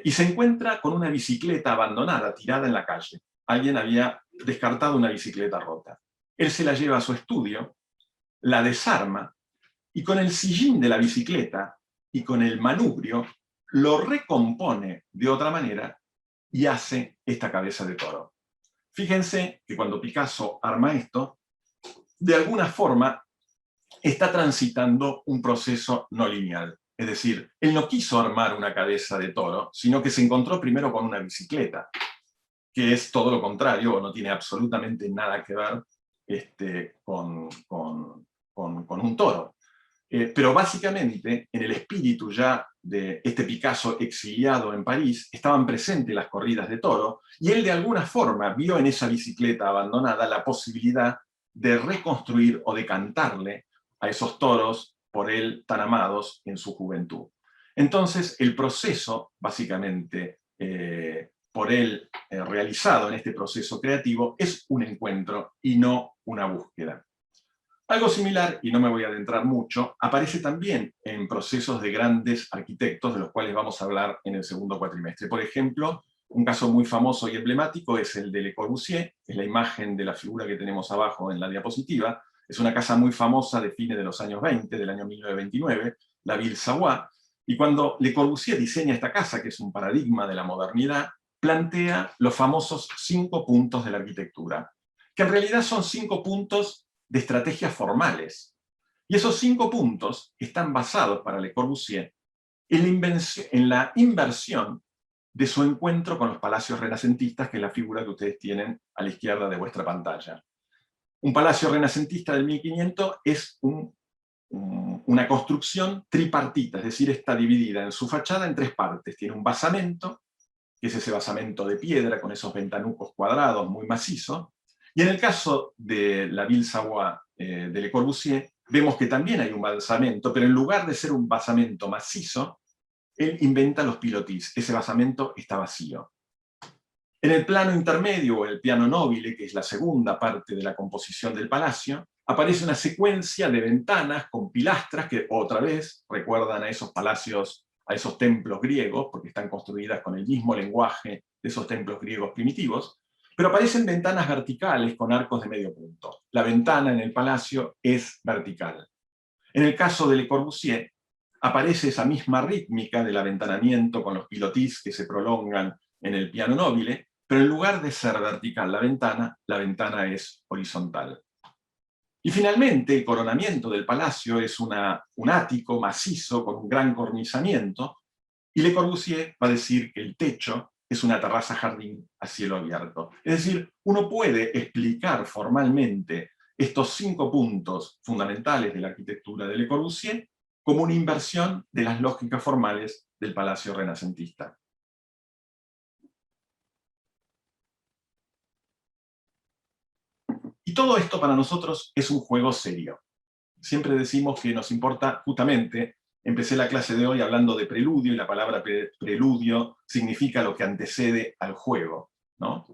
y se encuentra con una bicicleta abandonada, tirada en la calle. Alguien había descartado una bicicleta rota. Él se la lleva a su estudio, la desarma, y con el sillín de la bicicleta y con el manubrio lo recompone de otra manera y hace esta cabeza de toro. Fíjense que cuando Picasso arma esto, de alguna forma está transitando un proceso no lineal. Es decir, él no quiso armar una cabeza de toro, sino que se encontró primero con una bicicleta, que es todo lo contrario, o no tiene absolutamente nada que ver con un toro. Pero básicamente, en el espíritu ya de este Picasso exiliado en París, estaban presentes las corridas de toro, y él de alguna forma vio en esa bicicleta abandonada la posibilidad de reconstruir o de cantarle a esos toros por él tan amados en su juventud. Entonces, el proceso, básicamente, por él realizado en este proceso creativo, es un encuentro y no una búsqueda. Algo similar, y no me voy a adentrar mucho, aparece también en procesos de grandes arquitectos, de los cuales vamos a hablar en el segundo cuatrimestre. Por ejemplo, un caso muy famoso y emblemático es el de Le Corbusier, es la imagen de la figura que tenemos abajo en la diapositiva. Es una casa muy famosa de fines de los años 20, del año 1929, la Ville Savoie, y cuando Le Corbusier diseña esta casa, que es un paradigma de la modernidad, plantea los famosos 5 puntos de la arquitectura, que en realidad son 5 puntos de estrategias formales. Y esos 5 puntos están basados para Le Corbusier en la inversión de su encuentro con los palacios renacentistas, que es la figura que ustedes tienen a la izquierda de vuestra pantalla. Un palacio renacentista del 1500 es una construcción tripartita, es decir, está dividida en su fachada en 3 partes. Tiene un basamento, que es ese basamento de piedra con esos ventanucos cuadrados muy macizos, y en el caso de la Ville Savoie de Le Corbusier, vemos que también hay un basamento, pero en lugar de ser un basamento macizo, él inventa los pilotis. Ese basamento está vacío. En el plano intermedio, o el piano nobile, que es la segunda parte de la composición del palacio, aparece una secuencia de ventanas con pilastras que otra vez recuerdan a esos palacios, a esos templos griegos, porque están construidas con el mismo lenguaje de esos templos griegos primitivos, pero aparecen ventanas verticales con arcos de medio punto. La ventana en el palacio es vertical. En el caso de Le Corbusier, aparece esa misma rítmica del aventanamiento con los pilotis que se prolongan en el piano nobile, pero en lugar de ser vertical la ventana es horizontal. Y finalmente, el coronamiento del palacio es un ático macizo con un gran cornisamiento, y Le Corbusier va a decir que el techo es una terraza jardín a cielo abierto. Es decir, uno puede explicar formalmente estos 5 puntos fundamentales de la arquitectura de Le Corbusier como una inversión de las lógicas formales del palacio renacentista. Y todo esto para nosotros es un juego serio. Siempre decimos que nos importa, justamente, empecé la clase de hoy hablando de preludio, y la palabra preludio significa lo que antecede al juego, ¿no?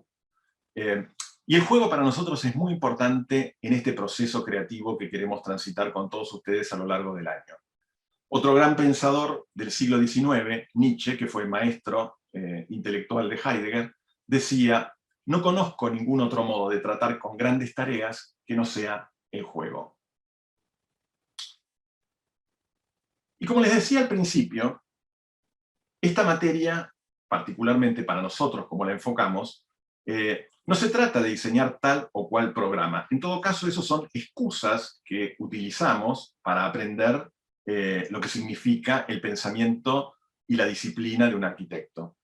Y el juego para nosotros es muy importante en este proceso creativo que queremos transitar con todos ustedes a lo largo del año. Otro gran pensador del siglo XIX, Nietzsche, que fue maestro intelectual de Heidegger, decía: no conozco ningún otro modo de tratar con grandes tareas que no sea el juego. Y como les decía al principio, esta materia, particularmente para nosotros, como la enfocamos, no se trata de diseñar tal o cual programa. En todo caso, esos son excusas que utilizamos para aprender lo que significa el pensamiento y la disciplina de un arquitecto.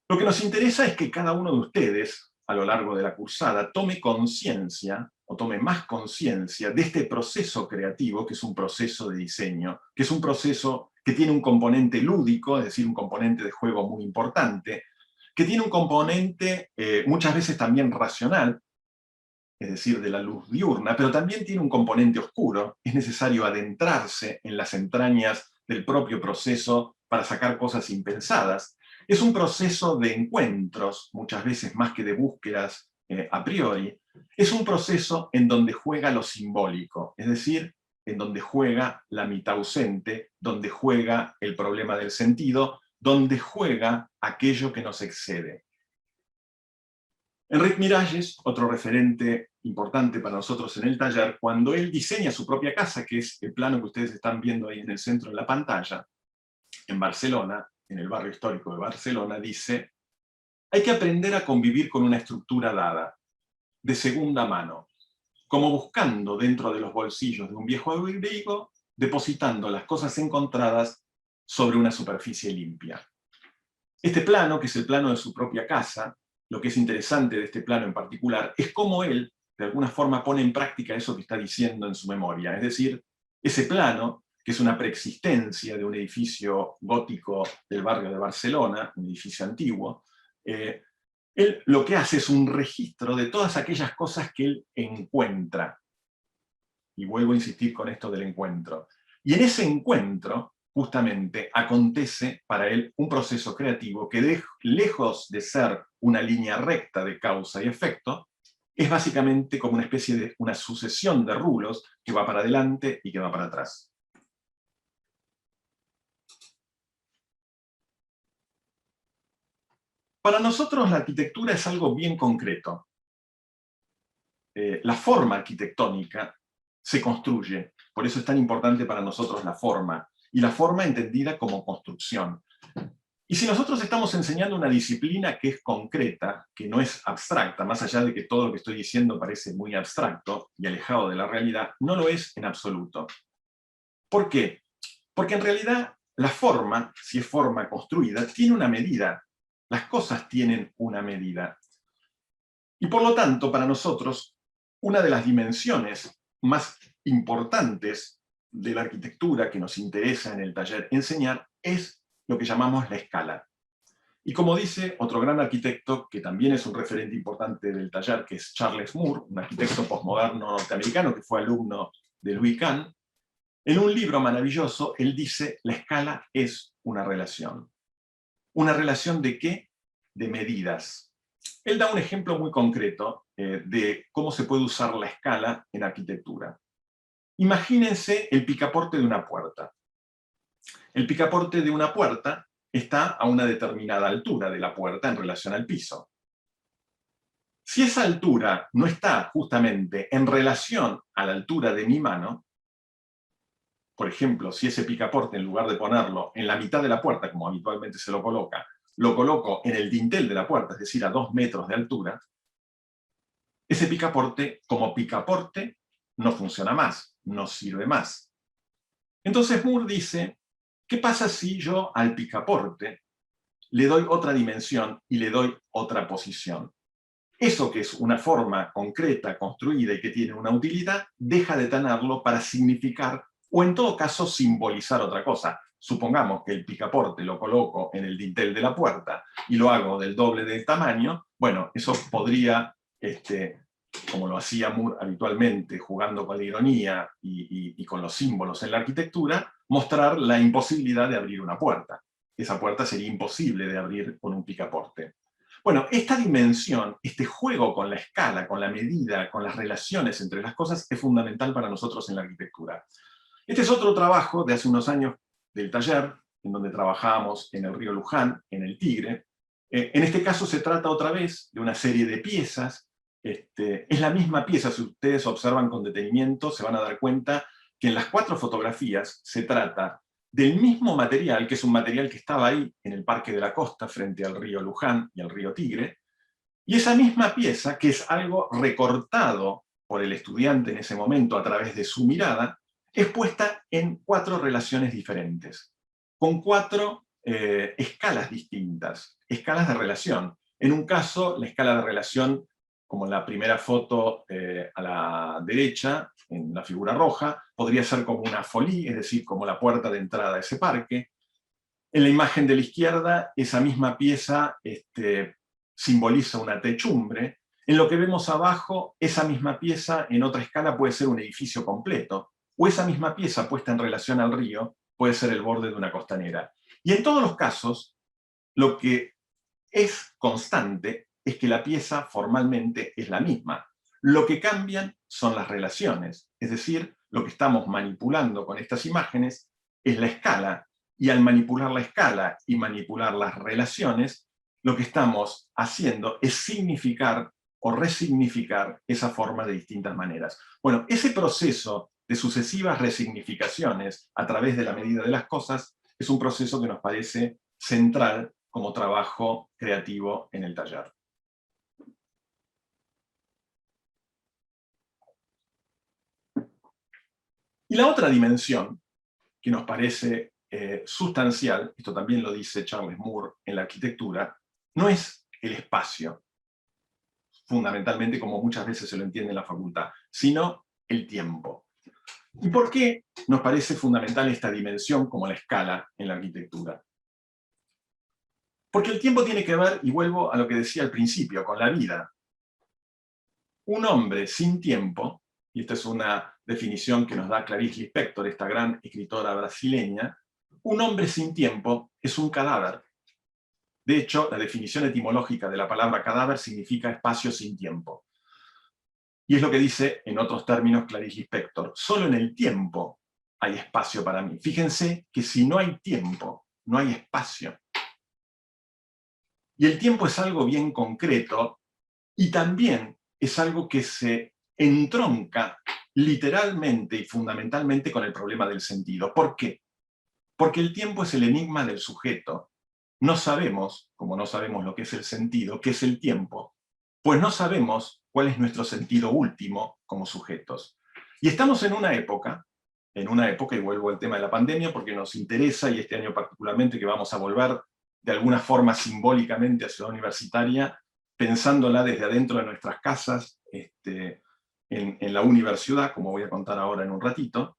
Lo que nos interesa es que cada uno de ustedes, a lo largo de la cursada, tome conciencia, o tome más conciencia de este proceso creativo, que es un proceso de diseño, que es un proceso que tiene un componente lúdico, es decir, un componente de juego muy importante, que tiene un componente muchas veces también racional, es decir, de la luz diurna, pero también tiene un componente oscuro. Es necesario adentrarse en las entrañas del propio proceso para sacar cosas impensadas. Es un proceso de encuentros, muchas veces más que de búsquedas a priori. Es un proceso en donde juega lo simbólico, es decir, en donde juega la mitad ausente, donde juega el problema del sentido, donde juega aquello que nos excede. Enric Miralles, otro referente importante para nosotros en el taller, cuando él diseña su propia casa, que es el plano que ustedes están viendo ahí en el centro de la pantalla, en Barcelona, en el barrio histórico de Barcelona, dice: hay que aprender a convivir con una estructura dada, de segunda mano, como buscando dentro de los bolsillos de un viejo abrigo, depositando las cosas encontradas sobre una superficie limpia. Este plano, que es el plano de su propia casa, lo que es interesante de este plano en particular, es cómo él, de alguna forma, pone en práctica eso que está diciendo en su memoria. Es decir, ese plano, que es una preexistencia de un edificio gótico del barrio de Barcelona, un edificio antiguo, él lo que hace es un registro de todas aquellas cosas que él encuentra. Y vuelvo a insistir con esto del encuentro. Y en ese encuentro, justamente, acontece para él un proceso creativo que, lejos de ser una línea recta de causa y efecto, es básicamente como una especie de una sucesión de rulos que va para adelante y que va para atrás. Para nosotros la arquitectura es algo bien concreto. La forma arquitectónica se construye, por eso es tan importante para nosotros la forma, y la forma entendida como construcción. Y si nosotros estamos enseñando una disciplina que es concreta, que no es abstracta, más allá de que todo lo que estoy diciendo parece muy abstracto y alejado de la realidad, no lo es en absoluto. ¿Por qué? Porque en realidad la forma, si es forma construida, tiene una medida. Las cosas tienen una medida. Y por lo tanto, para nosotros, una de las dimensiones más importantes de la arquitectura que nos interesa en el taller enseñar es lo que llamamos la escala. Y como dice otro gran arquitecto, que también es un referente importante del taller, que es Charles Moore, un arquitecto posmoderno norteamericano que fue alumno de Louis Kahn, en un libro maravilloso, él dice: la escala es una relación. ¿Una relación de qué? De medidas. Él da un ejemplo muy concreto de cómo se puede usar la escala en arquitectura. Imagínense el picaporte de una puerta. El picaporte de una puerta está a una determinada altura de la puerta en relación al piso. Si esa altura no está justamente en relación a la altura de mi mano, por ejemplo, si ese picaporte, en lugar de ponerlo en la mitad de la puerta, como habitualmente se lo coloca, lo coloco en el dintel de la puerta, es decir, a 2 metros de altura, ese picaporte, como picaporte, no funciona más, no sirve más. Entonces Moore dice, ¿qué pasa si yo al picaporte le doy otra dimensión y le doy otra posición? Eso que es una forma concreta, construida y que tiene una utilidad, deja de tenerlo para significar, o en todo caso simbolizar otra cosa. Supongamos que el picaporte lo coloco en el dintel de la puerta y lo hago del doble del tamaño, bueno, eso podría, como lo hacía Moore habitualmente, jugando con la ironía y con los símbolos en la arquitectura, mostrar la imposibilidad de abrir una puerta. Esa puerta sería imposible de abrir con un picaporte. Bueno, esta dimensión, este juego con la escala, con la medida, con las relaciones entre las cosas, es fundamental para nosotros en la arquitectura. Este es otro trabajo de hace unos años del taller, en donde trabajábamos en el río Luján, en el Tigre. En este caso se trata otra vez de una serie de piezas. Es la misma pieza, si ustedes observan con detenimiento, se van a dar cuenta que en las 4 fotografías se trata del mismo material, que es un material que estaba ahí en el Parque de la Costa, frente al río Luján y al río Tigre, y esa misma pieza, que es algo recortado por el estudiante en ese momento a través de su mirada, es puesta en 4 relaciones diferentes, con 4 escalas distintas, escalas de relación. En un caso, la escala de relación, como en la primera foto a la derecha, en la figura roja, podría ser como una folie, es decir, como la puerta de entrada a ese parque. En la imagen de la izquierda, esa misma pieza simboliza una techumbre. En lo que vemos abajo, esa misma pieza en otra escala puede ser un edificio completo, o esa misma pieza puesta en relación al río puede ser el borde de una costanera. Y en todos los casos, lo que es constante es que la pieza formalmente es la misma. Lo que cambian son las relaciones, es decir, lo que estamos manipulando con estas imágenes es la escala, y al manipular la escala y manipular las relaciones, lo que estamos haciendo es significar o resignificar esa forma de distintas maneras. Bueno, ese proceso de sucesivas resignificaciones a través de la medida de las cosas es un proceso que nos parece central como trabajo creativo en el taller. Y la otra dimensión que nos parece sustancial, esto también lo dice Charles Moore en la arquitectura, no es el espacio, fundamentalmente como muchas veces se lo entiende en la facultad, sino el tiempo. ¿Y por qué nos parece fundamental esta dimensión como la escala en la arquitectura? Porque el tiempo tiene que ver, y vuelvo a lo que decía al principio, con la vida. Un hombre sin tiempo, y esta es una definición que nos da Clarice Lispector, esta gran escritora brasileña, un hombre sin tiempo es un cadáver. De hecho, la definición etimológica de la palabra cadáver significa espacio sin tiempo. Y es lo que dice, en otros términos, Clarice Lispector. Solo en el tiempo hay espacio para mí. Fíjense que si no hay tiempo, no hay espacio. Y el tiempo es algo bien concreto, y también es algo que se entronca literalmente y fundamentalmente con el problema del sentido. ¿Por qué? Porque el tiempo es el enigma del sujeto. No sabemos, como no sabemos lo que es el sentido, qué es el tiempo, pues no sabemos cuál es nuestro sentido último como sujetos. Y estamos en una época, y vuelvo al tema de la pandemia porque nos interesa, y este año particularmente que vamos a volver de alguna forma simbólicamente a Ciudad Universitaria, pensándola desde adentro de nuestras casas, en la universidad, como voy a contar ahora en un ratito.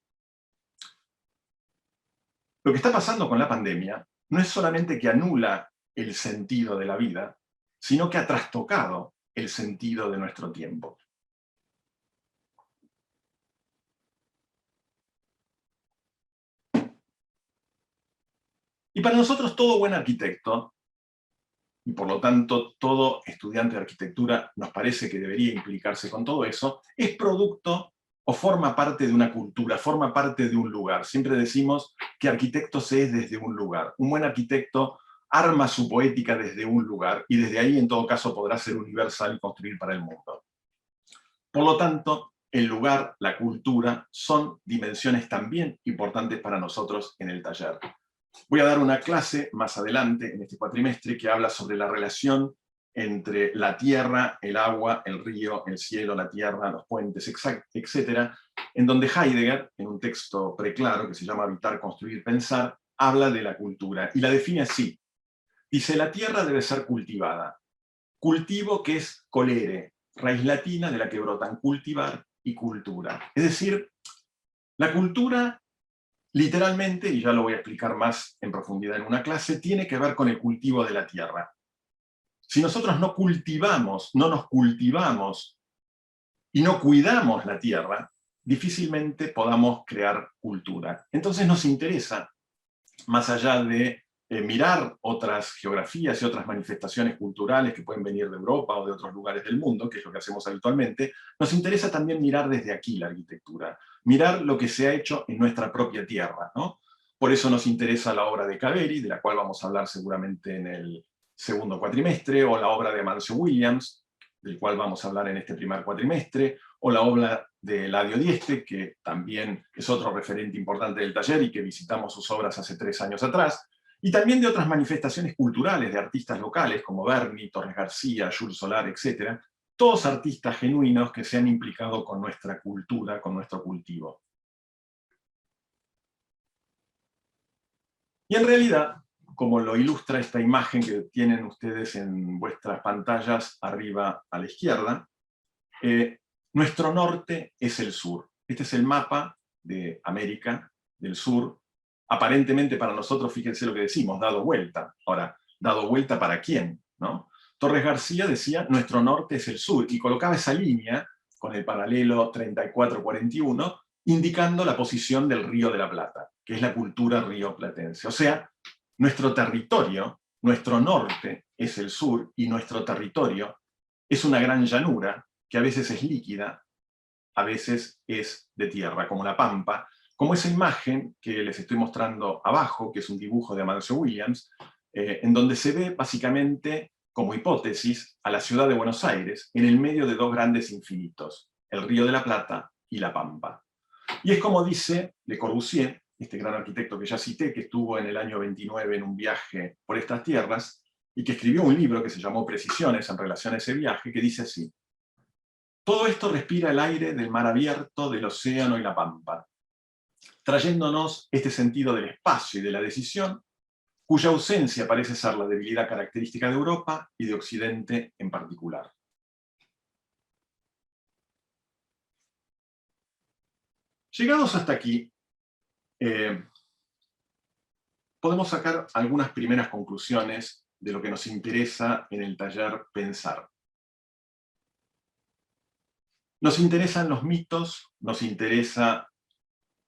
Lo que está pasando con la pandemia no es solamente que anula el sentido de la vida, sino que ha trastocado el sentido de nuestro tiempo. Y para nosotros todo buen arquitecto, y por lo tanto todo estudiante de arquitectura nos parece que debería implicarse con todo eso, es producto o forma parte de una cultura, forma parte de un lugar. Siempre decimos que arquitecto se es desde un lugar. Un buen arquitecto arma su poética desde un lugar, y desde ahí en todo caso podrá ser universal y construir para el mundo. Por lo tanto, el lugar, la cultura, son dimensiones también importantes para nosotros en el taller. Voy a dar una clase más adelante, en este cuatrimestre, que habla sobre la relación entre la tierra, el agua, el río, el cielo, la tierra, los puentes, etc., en donde Heidegger, en un texto preclaro que se llama Habitar, Construir, Pensar, habla de la cultura, y la define así. Dice, la tierra debe ser cultivada. Cultivo, que es colere, raíz latina de la que brotan cultivar y cultura. Es decir, la cultura, literalmente, y ya lo voy a explicar más en profundidad en una clase, tiene que ver con el cultivo de la tierra. Si nosotros no cultivamos, no nos cultivamos y no cuidamos la tierra, difícilmente podamos crear cultura. Entonces nos interesa, más allá de mirar otras geografías y otras manifestaciones culturales que pueden venir de Europa o de otros lugares del mundo, que es lo que hacemos habitualmente, nos interesa también mirar desde aquí la arquitectura, mirar lo que se ha hecho en nuestra propia tierra, ¿no? Por eso nos interesa la obra de Caveri, de la cual vamos a hablar seguramente en el segundo cuatrimestre, o la obra de Amancio Williams, del cual vamos a hablar en este primer cuatrimestre, o la obra de Eladio Dieste, que también es otro referente importante del taller y que visitamos sus obras hace 3 años atrás, y también de otras manifestaciones culturales de artistas locales como Berni, Torres García, Jules Solar, etc. Todos artistas genuinos que se han implicado con nuestra cultura, con nuestro cultivo. Y en realidad, como lo ilustra esta imagen que tienen ustedes en vuestras pantallas arriba a la izquierda, nuestro norte es el sur. Este es el mapa de América del Sur. Aparentemente para nosotros, fíjense lo que decimos, dado vuelta. Ahora, ¿dado vuelta para quién? ¿No? Torres García decía, nuestro norte es el sur, y colocaba esa línea con el paralelo 34-41, indicando la posición del Río de la Plata, que es la cultura rioplatense. O sea, nuestro territorio, nuestro norte es el sur, y nuestro territorio es una gran llanura, que a veces es líquida, a veces es de tierra, como la pampa, como esa imagen que les estoy mostrando abajo, que es un dibujo de Amancio Williams, en donde se ve básicamente, como hipótesis, a la ciudad de Buenos Aires, en el medio de 2 grandes infinitos, el Río de la Plata y la Pampa. Y es como dice Le Corbusier, este gran arquitecto que ya cité, que estuvo en el año 29 en un viaje por estas tierras, y que escribió un libro que se llamó Precisiones en relación a ese viaje, que dice así: todo esto respira el aire del mar abierto, del océano y la pampa, trayéndonos este sentido del espacio y de la decisión, cuya ausencia parece ser la debilidad característica de Europa y de Occidente en particular. Llegados hasta aquí, podemos sacar algunas primeras conclusiones de lo que nos interesa en el taller Pensar. Nos interesan los mitos, nos interesa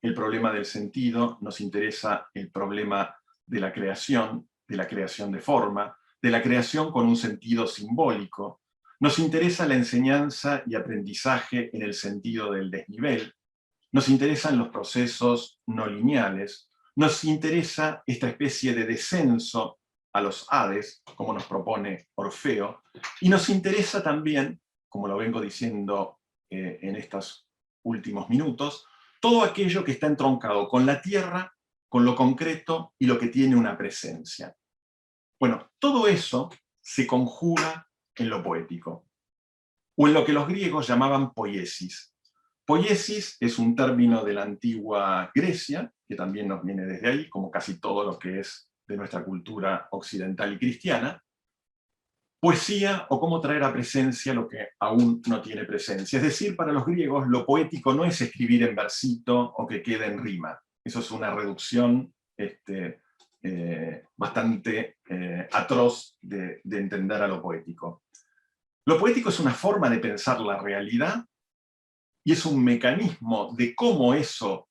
el problema del sentido, nos interesa el problema de la creación de forma, de la creación con un sentido simbólico, nos interesa la enseñanza y aprendizaje en el sentido del desnivel, nos interesan los procesos no lineales, nos interesa esta especie de descenso a los Hades, como nos propone Orfeo, y nos interesa también, como lo vengo diciendo en estos últimos minutos, todo aquello que está entroncado con la tierra, con lo concreto y lo que tiene una presencia. Bueno, todo eso se conjuga en lo poético, o en lo que los griegos llamaban poiesis. Poiesis es un término de la antigua Grecia, que también nos viene desde ahí, como casi todo lo que es de nuestra cultura occidental y cristiana. Poesía, o cómo traer a presencia lo que aún no tiene presencia. Es decir, para los griegos lo poético no es escribir en versito o que quede en rima. Eso es una reducción bastante atroz de entender a lo poético. Lo poético es una forma de pensar la realidad y es un mecanismo de cómo eso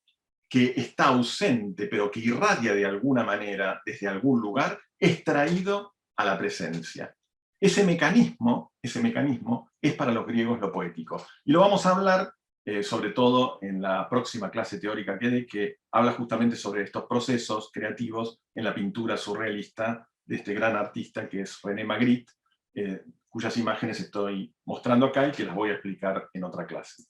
que está ausente, pero que irradia de alguna manera desde algún lugar, es traído a la presencia. Ese mecanismo es para los griegos lo poético. Y lo vamos a hablar, sobre todo en la próxima clase teórica que habla justamente sobre estos procesos creativos en la pintura surrealista de este gran artista que es René Magritte, cuyas imágenes estoy mostrando acá y que las voy a explicar en otra clase.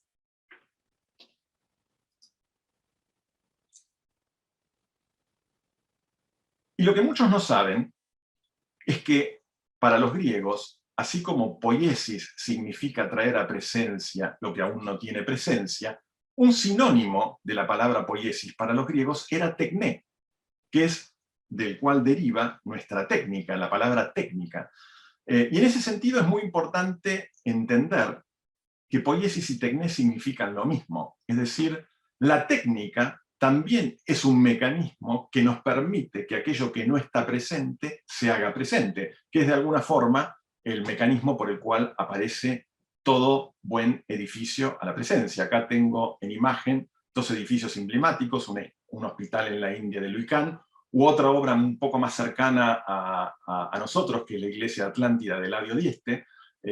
Y lo que muchos no saben es que para los griegos, así como poiesis significa traer a presencia lo que aún no tiene presencia, un sinónimo de la palabra poiesis para los griegos era tecné, que es del cual deriva nuestra técnica, la palabra técnica. Y en ese sentido es muy importante entender que poiesis y tecné significan lo mismo. Es decir, la técnica también es un mecanismo que nos permite que aquello que no está presente se haga presente, que es de alguna forma el mecanismo por el cual aparece todo buen edificio a la presencia. Acá tengo en imagen dos edificios emblemáticos, un hospital en la India de Luikán, u otra obra un poco más cercana a nosotros, que es la iglesia Atlántida de Eladio Dieste,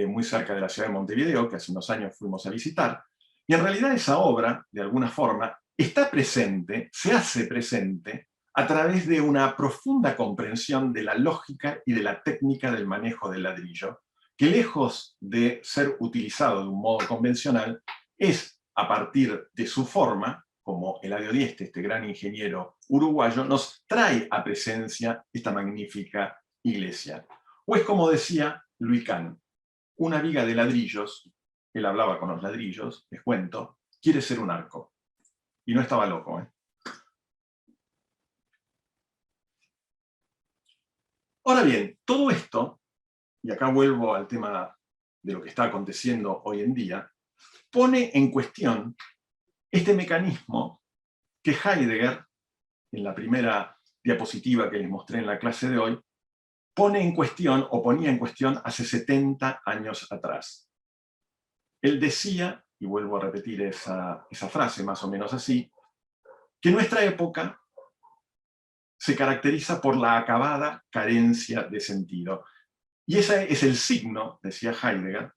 muy cerca de la ciudad de Montevideo, que hace unos años fuimos a visitar. Y en realidad esa obra, de alguna forma, está presente, se hace presente, a través de una profunda comprensión de la lógica y de la técnica del manejo del ladrillo, que lejos de ser utilizado de un modo convencional, es a partir de su forma, como Eladio Dieste, este gran ingeniero uruguayo, nos trae a presencia esta magnífica iglesia. O es como decía Luikán, una viga de ladrillos, él hablaba con los ladrillos, les cuento, quiere ser un arco. Y no estaba loco, ¿eh? Ahora bien, todo esto, y acá vuelvo al tema de lo que está aconteciendo hoy en día, pone en cuestión este mecanismo que Heidegger, en la primera diapositiva que les mostré en la clase de hoy, pone en cuestión, o ponía en cuestión hace 70 años atrás. Él decía, y vuelvo a repetir esa frase más o menos así, que nuestra época se caracteriza por la acabada carencia de sentido. Y ese es el signo, decía Heidegger,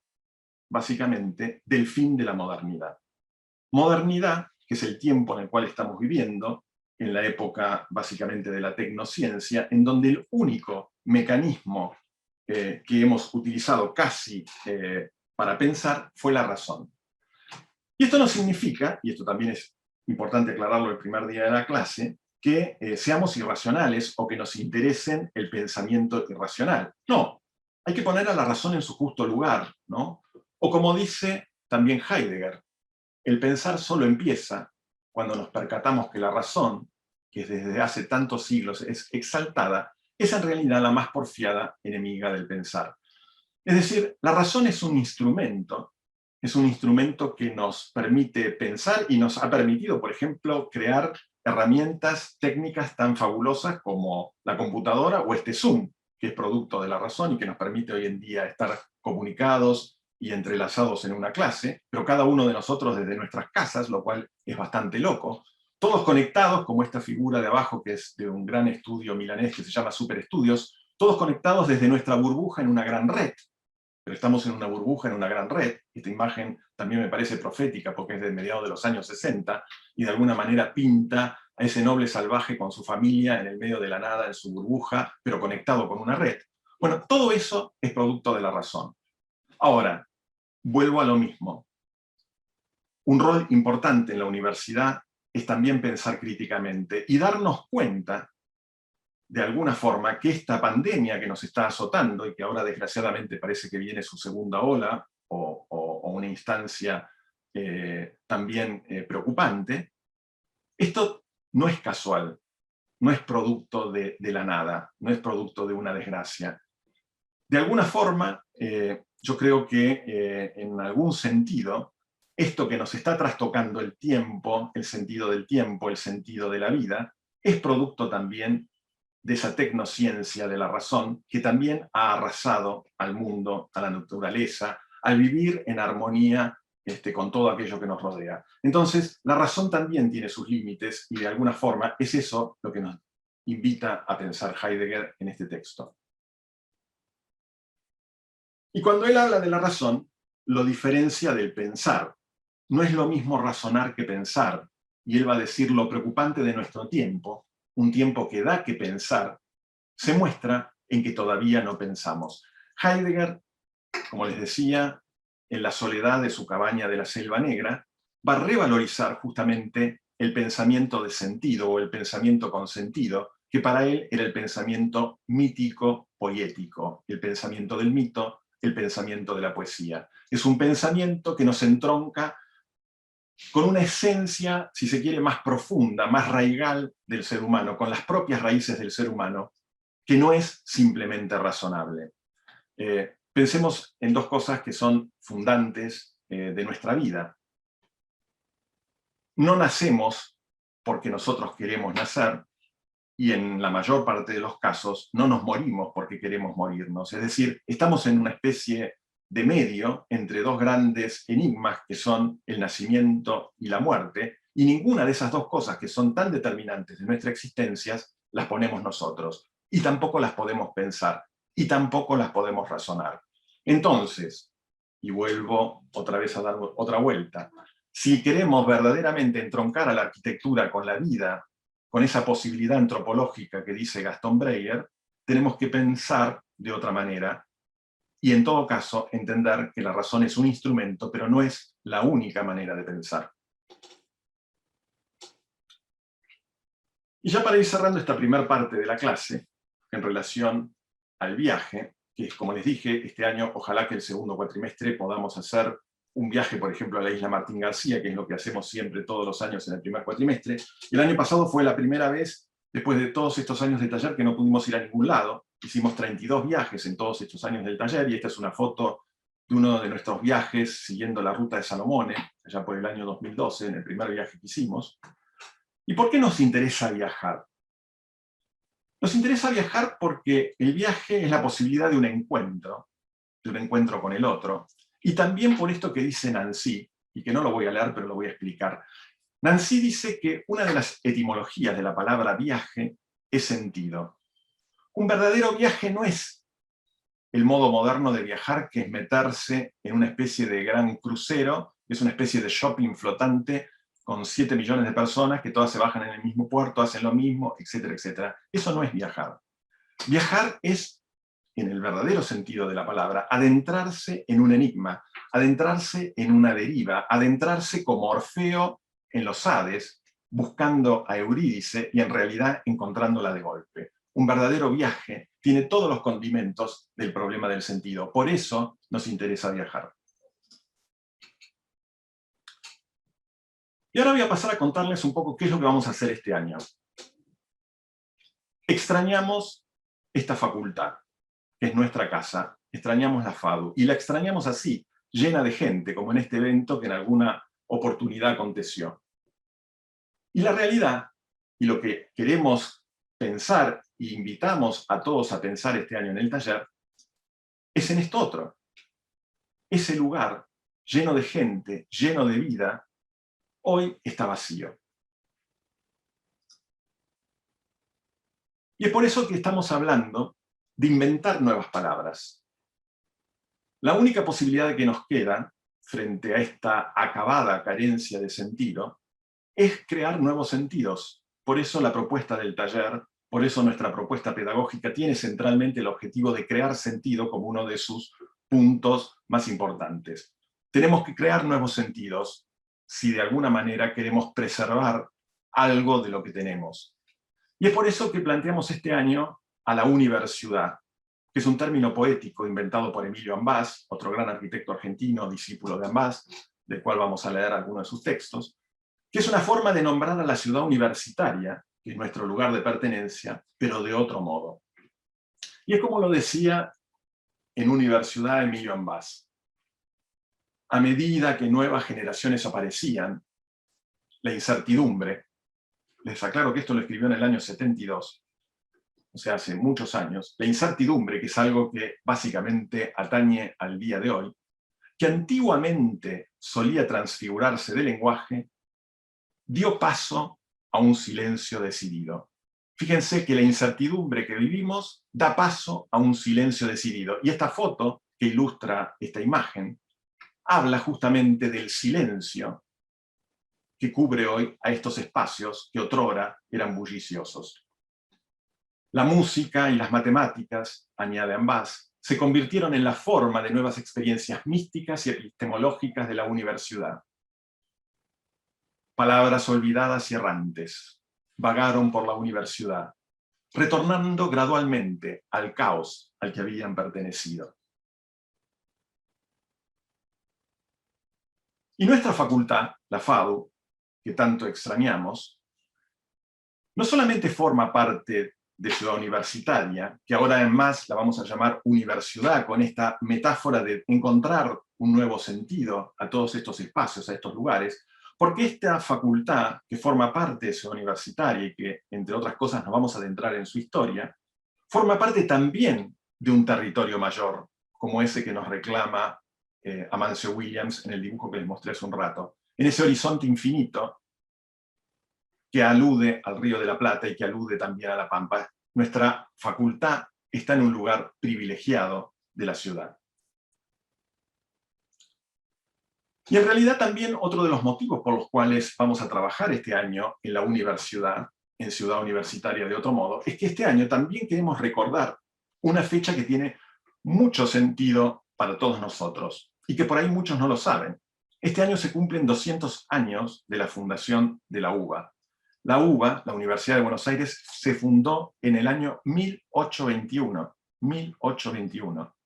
básicamente, del fin de la modernidad. Modernidad, que es el tiempo en el cual estamos viviendo, en la época básicamente de la tecnociencia, en donde el único mecanismo que hemos utilizado casi para pensar fue la razón. Y esto no significa, y esto también es importante aclararlo el primer día de la clase, que seamos irracionales o que nos interesen el pensamiento irracional. No, hay que poner a la razón en su justo lugar, ¿no? O como dice también Heidegger, el pensar solo empieza cuando nos percatamos que la razón, que desde hace tantos siglos es exaltada, es en realidad la más porfiada enemiga del pensar. Es decir, la razón es un instrumento que nos permite pensar y nos ha permitido, por ejemplo, crear herramientas técnicas tan fabulosas como la computadora o este Zoom, que es producto de la razón y que nos permite hoy en día estar comunicados y entrelazados en una clase, pero cada uno de nosotros desde nuestras casas, lo cual es bastante loco, todos conectados, como esta figura de abajo que es de un gran estudio milanés que se llama Superestudios, todos conectados desde nuestra burbuja en una gran red. Pero estamos en una burbuja, en una gran red. Esta imagen también me parece profética porque es de mediados de los años 60 y de alguna manera pinta a ese noble salvaje con su familia en el medio de la nada, en su burbuja, pero conectado con una red. Bueno, todo eso es producto de la razón. Ahora, vuelvo a lo mismo. Un rol importante en la universidad es también pensar críticamente y darnos cuenta de alguna forma que esta pandemia que nos está azotando y que ahora desgraciadamente parece que viene su segunda ola o una instancia también preocupante, esto no es casual, no es producto de la nada, no es producto de una desgracia. De alguna forma, yo creo que en algún sentido, esto que nos está trastocando el tiempo, el sentido del tiempo, el sentido de la vida, es producto también de esa tecnociencia de la razón que también ha arrasado al mundo, a la naturaleza, al vivir en armonía con todo aquello que nos rodea. Entonces, la razón también tiene sus límites y de alguna forma es eso lo que nos invita a pensar Heidegger en este texto. Y cuando él habla de la razón, lo diferencia del pensar. No es lo mismo razonar que pensar, y él va a decir lo preocupante de nuestro tiempo, un tiempo que da que pensar, se muestra en que todavía no pensamos. Heidegger, como les decía, en la soledad de su cabaña de la Selva Negra, va a revalorizar justamente el pensamiento de sentido o el pensamiento con sentido, que para él era el pensamiento mítico-poético, el pensamiento del mito, el pensamiento de la poesía. Es un pensamiento que nos entronca con una esencia, si se quiere, más profunda, más raigal del ser humano, con las propias raíces del ser humano, que no es simplemente razonable. Pensemos en dos cosas que son fundantes de nuestra vida. No nacemos porque nosotros queremos nacer, y en la mayor parte de los casos no nos morimos porque queremos morirnos. Es decir, estamos en una especie de medio entre dos grandes enigmas que son el nacimiento y la muerte, y ninguna de esas dos cosas que son tan determinantes de nuestra existencia las ponemos nosotros, y tampoco las podemos pensar, y tampoco las podemos razonar. Entonces, y vuelvo otra vez a dar otra vuelta, si queremos verdaderamente entroncar a la arquitectura con la vida, con esa posibilidad antropológica que dice Gaston Breyer, tenemos que pensar de otra manera, y en todo caso entender que la razón es un instrumento, pero no es la única manera de pensar. Y ya para ir cerrando esta primera parte de la clase, en relación al viaje, que es, como les dije, este año ojalá que el segundo cuatrimestre podamos hacer un viaje, por ejemplo, a la isla Martín García, que es lo que hacemos siempre todos los años en el primer cuatrimestre. El año pasado fue la primera vez, después de todos estos años de taller, que no pudimos ir a ningún lado. Hicimos 32 viajes en todos estos años del taller, y esta es una foto de uno de nuestros viajes siguiendo la ruta de Salomone, allá por el año 2012, en el primer viaje que hicimos. ¿Y por qué nos interesa viajar? Nos interesa viajar porque el viaje es la posibilidad de un encuentro con el otro, y también por esto que dice Nancy, y que no lo voy a leer, pero lo voy a explicar. Nancy dice que una de las etimologías de la palabra viaje es sentido. Un verdadero viaje no es el modo moderno de viajar, que es meterse en una especie de gran crucero, es una especie de shopping flotante con 7 millones de personas que todas se bajan en el mismo puerto, hacen lo mismo, etcétera, etcétera. Eso no es viajar. Viajar es, en el verdadero sentido de la palabra, adentrarse en un enigma, adentrarse en una deriva, adentrarse como Orfeo en los Hades, buscando a Eurídice y en realidad encontrándola de golpe. Un verdadero viaje tiene todos los condimentos del problema del sentido. Por eso nos interesa viajar. Y ahora voy a pasar a contarles un poco qué es lo que vamos a hacer este año. Extrañamos esta facultad, que es nuestra casa, extrañamos la FADU, y la extrañamos así, llena de gente, como en este evento que en alguna oportunidad aconteció. Y la realidad, y lo que queremos pensar, e invitamos a todos a pensar este año en el taller, es en esto otro. Ese lugar, lleno de gente, lleno de vida, hoy está vacío. Y es por eso que estamos hablando de inventar nuevas palabras. La única posibilidad que nos queda, frente a esta acabada carencia de sentido, es crear nuevos sentidos. Por eso la propuesta del taller, por eso nuestra propuesta pedagógica tiene centralmente el objetivo de crear sentido como uno de sus puntos más importantes. Tenemos que crear nuevos sentidos si de alguna manera queremos preservar algo de lo que tenemos. Y es por eso que planteamos este año a la universidad, que es un término poético inventado por Emilio Ambás, otro gran arquitecto argentino, discípulo de Ambás, del cual vamos a leer algunos de sus textos, que es una forma de nombrar a la ciudad universitaria, que es nuestro lugar de pertenencia, pero de otro modo. Y es como lo decía en Universidad Emilio Ambás. A medida que nuevas generaciones aparecían, la incertidumbre, les aclaro que esto lo escribió en el año 72, o sea, hace muchos años, la incertidumbre, que es algo que básicamente atañe al día de hoy, que antiguamente solía transfigurarse del lenguaje, dio paso a un silencio decidido. Fíjense que la incertidumbre que vivimos da paso a un silencio decidido. Y esta foto, que ilustra esta imagen, habla justamente del silencio que cubre hoy a estos espacios que otrora eran bulliciosos. La música y las matemáticas, añade Ambás, se convirtieron en la forma de nuevas experiencias místicas y epistemológicas de la universidad. Palabras olvidadas y errantes vagaron por la universidad. retornando gradualmente al caos al que habían pertenecido. Y nuestra facultad, la FADU, que tanto extrañamos, no solamente forma parte de Ciudad Universitaria, que ahora además la vamos a llamar Universidad, con esta metáfora de encontrar un nuevo sentido a todos estos espacios, a estos lugares, porque esta facultad, que forma parte de Ciudad Universitaria y que, entre otras cosas, nos vamos a adentrar en su historia, forma parte también de un territorio mayor, como ese que nos reclama Amancio Williams en el dibujo que les mostré hace un rato, en ese horizonte infinito que alude al Río de la Plata y que alude también a la Pampa. Nuestra facultad está en un lugar privilegiado de la ciudad. Y en realidad también otro de los motivos por los cuales vamos a trabajar este año en la universidad, en Ciudad Universitaria de otro modo, es que este año también queremos recordar una fecha que tiene mucho sentido para todos nosotros, y que por ahí muchos no lo saben. Este año se cumplen 200 años de la fundación de la UBA. La UBA, la Universidad de Buenos Aires, se fundó en el año 1821. 1821.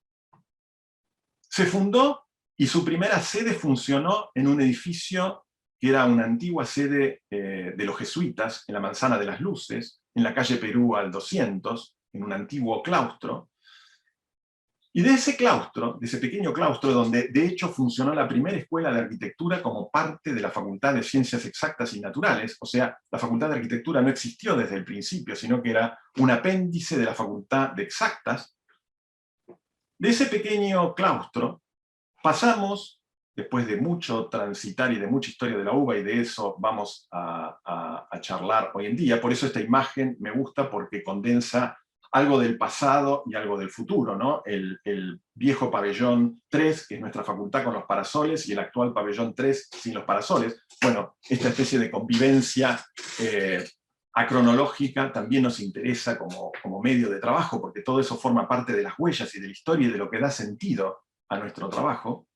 Se fundó y su primera sede funcionó en un edificio que era una antigua sede de los jesuitas, en la Manzana de las Luces, en la calle Perú al 200, en un antiguo claustro. Y de ese claustro, de ese pequeño claustro, donde de hecho funcionó la primera escuela de arquitectura como parte de la Facultad de Ciencias Exactas y Naturales, o sea, la Facultad de Arquitectura no existió desde el principio, sino que era un apéndice de la Facultad de Exactas. De ese pequeño claustro pasamos, después de mucho transitar y de mucha historia de la UBA, y de eso vamos a charlar hoy en día, por eso esta imagen me gusta porque condensa algo del pasado y algo del futuro, ¿no? El viejo pabellón 3, que es nuestra facultad con los parasoles, y el actual pabellón 3 sin los parasoles. Bueno, esta especie de convivencia acronológica también nos interesa como medio de trabajo, porque todo eso forma parte de las huellas y de la historia y de lo que da sentido a nuestro trabajo.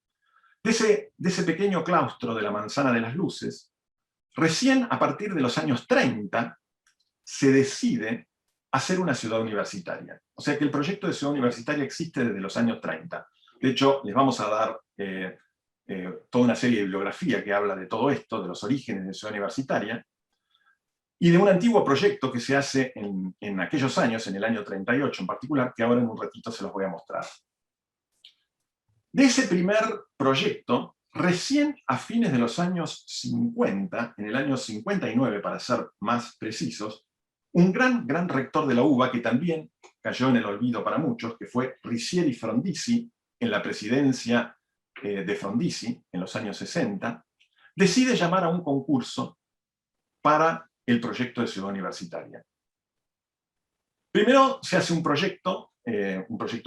De ese pequeño claustro de la Manzana de las Luces, recién a partir de los años 30 se decide hacer una ciudad universitaria. O sea que el proyecto de ciudad universitaria existe desde los años 30. De hecho, les vamos a dar toda una serie de bibliografía que habla de todo esto, de los orígenes de ciudad universitaria, y de un antiguo proyecto que se hace en aquellos años, en el año 38 en particular, que ahora en un ratito se los voy a mostrar. De ese primer proyecto, recién a fines de los años 50, en el año 59 para ser más precisos, un gran rector de la UBA, que también cayó en el olvido para muchos, que fue Ricieri Frondizi, en la presidencia de Frondizi, en los años 60, decide llamar a un concurso para el proyecto de ciudad universitaria. Primero se hace un proyecto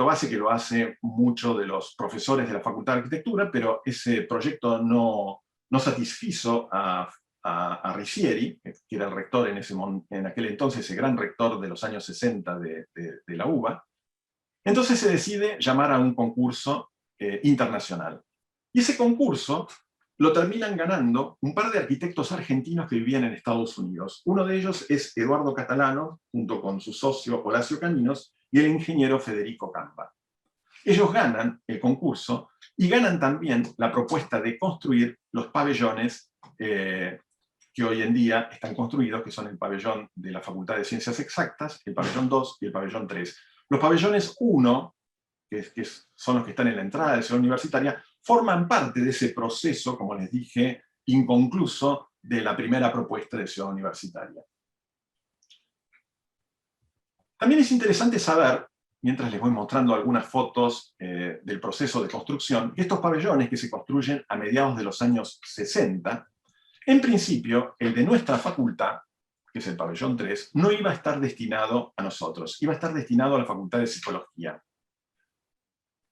base que lo hace muchos de los profesores de la Facultad de Arquitectura, pero ese proyecto no satisfizo a Ricieri, que era el rector en aquel entonces, ese gran rector de los años 60 de la UBA. Entonces se decide llamar a un concurso internacional. Y ese concurso lo terminan ganando un par de arquitectos argentinos que vivían en Estados Unidos. Uno de ellos es Eduardo Catalano, junto con su socio Horacio Caninos, y el ingeniero Federico Campa. Ellos ganan el concurso y ganan también la propuesta de construir los pabellones que hoy en día están construidos, que son el pabellón de la Facultad de Ciencias Exactas, el pabellón 2 y el pabellón 3. Los pabellones 1, que son los que están en la entrada de Ciudad Universitaria, forman parte de ese proceso, como les dije, inconcluso de la primera propuesta de Ciudad Universitaria. También es interesante saber, mientras les voy mostrando algunas fotos del proceso de construcción, que estos pabellones que se construyen a mediados de los años 60, en principio, el de nuestra facultad, que es el pabellón 3, no iba a estar destinado a nosotros, iba a estar destinado a la Facultad de Psicología.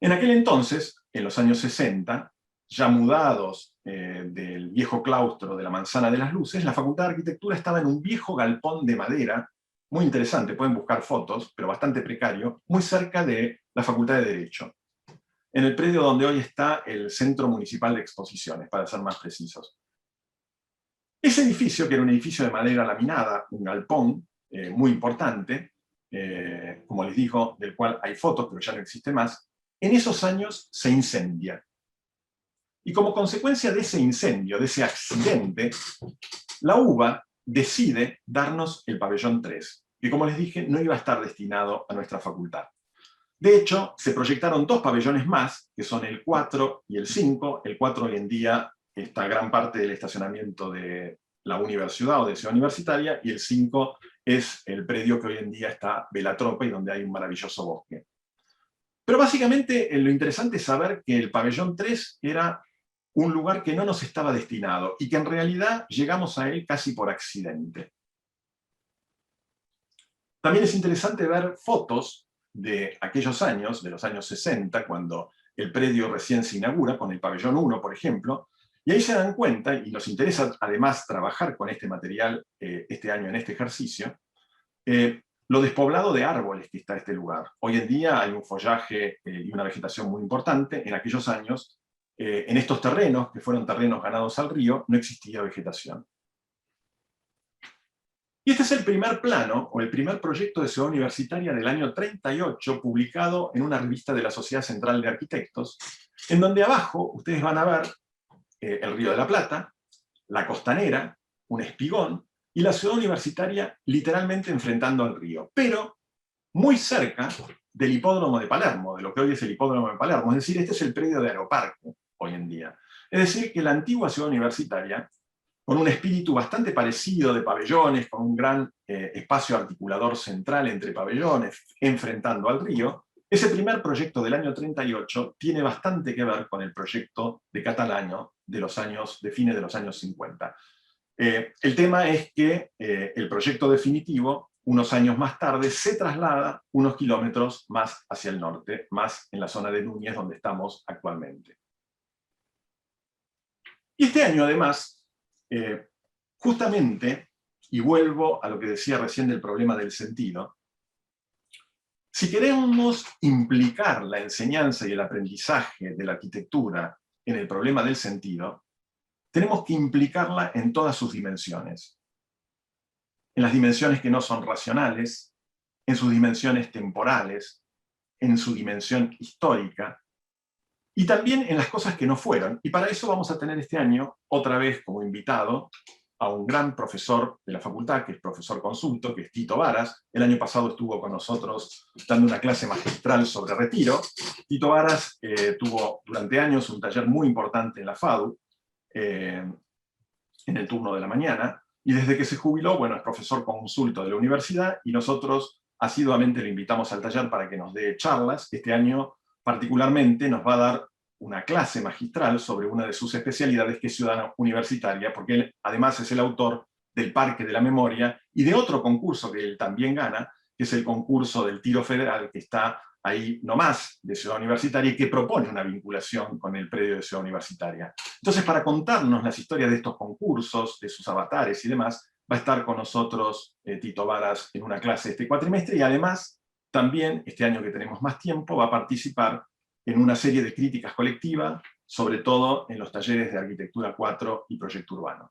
En aquel entonces, en los años 60, ya mudados del viejo claustro de la Manzana de las Luces, la Facultad de Arquitectura estaba en un viejo galpón de madera, muy interesante, pueden buscar fotos, pero bastante precario, muy cerca de la Facultad de Derecho, en el predio donde hoy está el Centro Municipal de Exposiciones, para ser más precisos. Ese edificio, que era un edificio de madera laminada, un galpón muy importante, como les digo, del cual hay fotos, pero ya no existe más, en esos años se incendia. Y como consecuencia de ese incendio, de ese accidente, la UBA decide darnos el pabellón 3, que como les dije, no iba a estar destinado a nuestra facultad. De hecho, se proyectaron 2 pabellones más, que son el 4 y el 5. El 4 hoy en día está gran parte del estacionamiento de la Universidad o de Ciudad Universitaria, y el 5 es el predio que hoy en día está Velatropa y donde hay un maravilloso bosque. Pero básicamente lo interesante es saber que el pabellón 3 era un lugar que no nos estaba destinado y que en realidad llegamos a él casi por accidente. También es interesante ver fotos de aquellos años, de los años 60, cuando el predio recién se inaugura, con el pabellón 1, por ejemplo, y ahí se dan cuenta, y nos interesa además trabajar con este material este año en este ejercicio, lo despoblado de árboles que está este lugar. Hoy en día hay un follaje y una vegetación muy importante. En aquellos años, en estos terrenos, que fueron terrenos ganados al río, no existía vegetación. Y este es el primer plano, o el primer proyecto de Ciudad Universitaria del año 38, publicado en una revista de la Sociedad Central de Arquitectos, en donde abajo ustedes van a ver el Río de la Plata, la costanera, un espigón, y la Ciudad Universitaria literalmente enfrentando al río, pero muy cerca del hipódromo de Palermo, de lo que hoy es el hipódromo de Palermo. Es decir, este es el predio de Aeroparque hoy en día. Es decir, que la antigua Ciudad Universitaria, con un espíritu bastante parecido de pabellones, con un gran espacio articulador central entre pabellones, enfrentando al río, ese primer proyecto del año 38 tiene bastante que ver con el proyecto de Catalano de fines de los años 50. El tema es que el proyecto definitivo, unos años más tarde, se traslada unos kilómetros más hacia el norte, más en la zona de Núñez, donde estamos actualmente. Y este año, además, justamente, y vuelvo a lo que decía recién del problema del sentido, si queremos implicar la enseñanza y el aprendizaje de la arquitectura en el problema del sentido, tenemos que implicarla en todas sus dimensiones. En las dimensiones que no son racionales, en sus dimensiones temporales, en su dimensión histórica, y también en las cosas que no fueron. Y para eso vamos a tener este año, otra vez como invitado, a un gran profesor de la facultad, que es profesor consulto, que es Tito Varas. El año pasado estuvo con nosotros dando una clase magistral sobre retiro. Tito Varas tuvo durante años un taller muy importante en la FADU, en el turno de la mañana, y desde que se jubiló, bueno, es profesor consulto de la universidad, y nosotros asiduamente lo invitamos al taller para que nos dé charlas. Este año particularmente nos va a dar una clase magistral sobre una de sus especialidades, que es Ciudad Universitaria, porque él además es el autor del Parque de la Memoria y de otro concurso que él también gana, que es el concurso del tiro federal, que está ahí nomás de Ciudad Universitaria y que propone una vinculación con el predio de Ciudad Universitaria. Entonces, para contarnos las historias de estos concursos, de sus avatares y demás, va a estar con nosotros Tito Varas en una clase este cuatrimestre, y además, también, este año que tenemos más tiempo, va a participar en una serie de críticas colectivas, sobre todo en los talleres de Arquitectura 4 y Proyecto Urbano.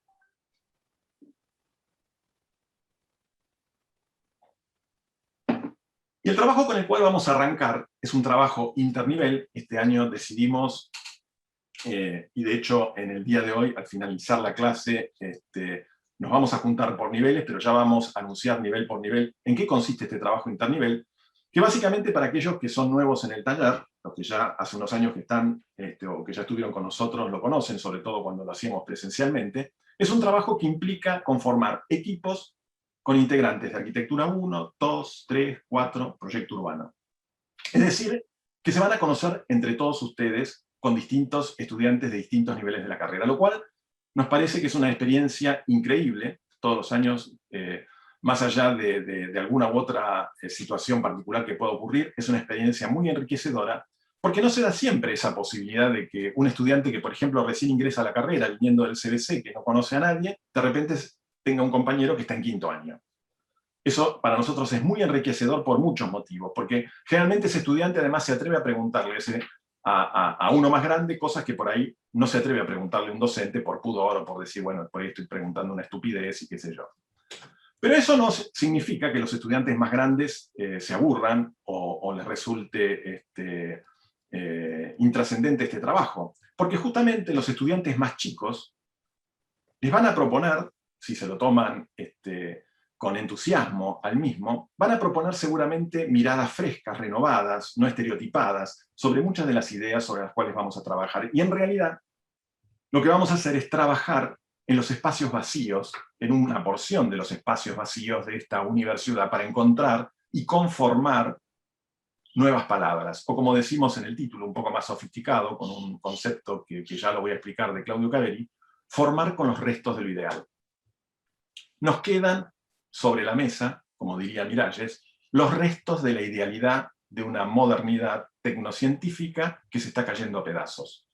Y el trabajo con el cual vamos a arrancar es un trabajo internivel. Este año decidimos, y de hecho en el día de hoy, al finalizar la clase, nos vamos a juntar por niveles, pero ya vamos a anunciar nivel por nivel en qué consiste este trabajo internivel, que básicamente, para aquellos que son nuevos en el taller, los que ya hace unos años que están, o que ya estuvieron con nosotros, lo conocen, sobre todo cuando lo hacíamos presencialmente, es un trabajo que implica conformar equipos con integrantes de Arquitectura 1, 2, 3, 4, Proyecto Urbano. Es decir, que se van a conocer entre todos ustedes con distintos estudiantes de distintos niveles de la carrera, lo cual nos parece que es una experiencia increíble. Todos los años, más allá de alguna u otra situación particular que pueda ocurrir, es una experiencia muy enriquecedora, porque no se da siempre esa posibilidad de que un estudiante que, por ejemplo, recién ingresa a la carrera, viniendo del CBC, que no conoce a nadie, de repente tenga un compañero que está en quinto año. Eso para nosotros es muy enriquecedor por muchos motivos, porque generalmente ese estudiante además se atreve a preguntarle a uno más grande cosas que por ahí no se atreve a preguntarle un docente por pudor o por decir, bueno, por ahí estoy preguntando una estupidez y qué sé yo. Pero eso no significa que los estudiantes más grandes se aburran o les resulte intrascendente este trabajo. Porque justamente los estudiantes más chicos les van a proponer, si se lo toman con entusiasmo al mismo, van a proponer seguramente miradas frescas, renovadas, no estereotipadas, sobre muchas de las ideas sobre las cuales vamos a trabajar. Y en realidad, lo que vamos a hacer es trabajar en los espacios vacíos, en una porción de los espacios vacíos de esta universidad, para encontrar y conformar nuevas palabras, o como decimos en el título, un poco más sofisticado, con un concepto que ya lo voy a explicar de Claudio Caveri, formar con los restos de lo ideal. Nos quedan sobre la mesa, como diría Miralles, los restos de la idealidad de una modernidad tecnocientífica que se está cayendo a pedazos.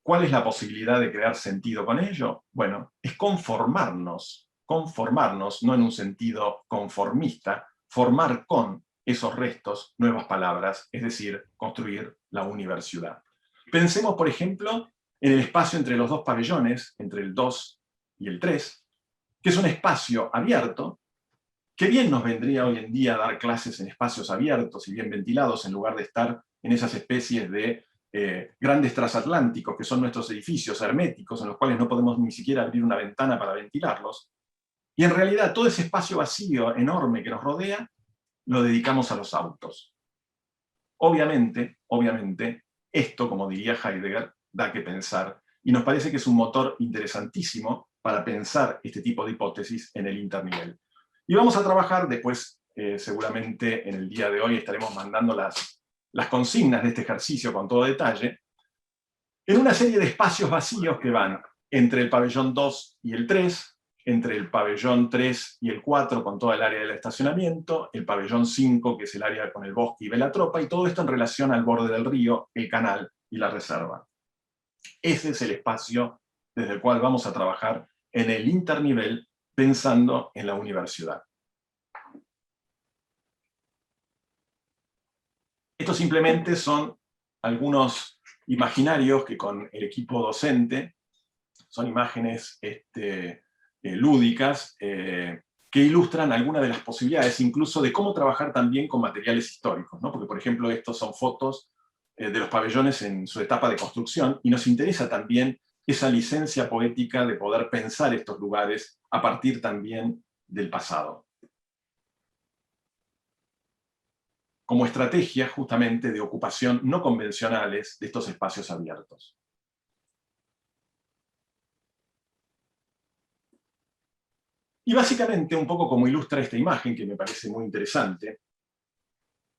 ¿Cuál es la posibilidad de crear sentido con ello? Bueno, es conformarnos, no en un sentido conformista, formar con esos restos nuevas palabras, es decir, construir la universidad. Pensemos, por ejemplo, en el espacio entre los dos pabellones, entre el 2 y el 3, que es un espacio abierto, que bien nos vendría hoy en día dar clases en espacios abiertos y bien ventilados, en lugar de estar en esas especies de grandes transatlánticos, que son nuestros edificios herméticos, en los cuales no podemos ni siquiera abrir una ventana para ventilarlos. Y en realidad todo ese espacio vacío enorme que nos rodea, lo dedicamos a los autos. Obviamente, esto, como diría Heidegger, da que pensar, y nos parece que es un motor interesantísimo para pensar este tipo de hipótesis en el internivel. Y vamos a trabajar después, seguramente en el día de hoy estaremos mandando las consignas de este ejercicio con todo detalle, en una serie de espacios vacíos que van entre el pabellón 2 y el 3, entre el pabellón 3 y el 4 con toda el área del estacionamiento, el pabellón 5 que es el área con el bosque y ve la tropa, y todo esto en relación al borde del río, el canal y la reserva. Ese es el espacio desde el cual vamos a trabajar en el internivel pensando en la universidad. Estos simplemente son algunos imaginarios que con el equipo docente, son imágenes lúdicas, que ilustran algunas de las posibilidades, incluso de cómo trabajar también con materiales históricos, ¿no? Porque, por ejemplo, estos son fotos de los pabellones en su etapa de construcción, y nos interesa también esa licencia poética de poder pensar estos lugares a partir también del pasado. Como estrategia, justamente, de ocupación no convencionales de estos espacios abiertos. Y básicamente, un poco como ilustra esta imagen, que me parece muy interesante,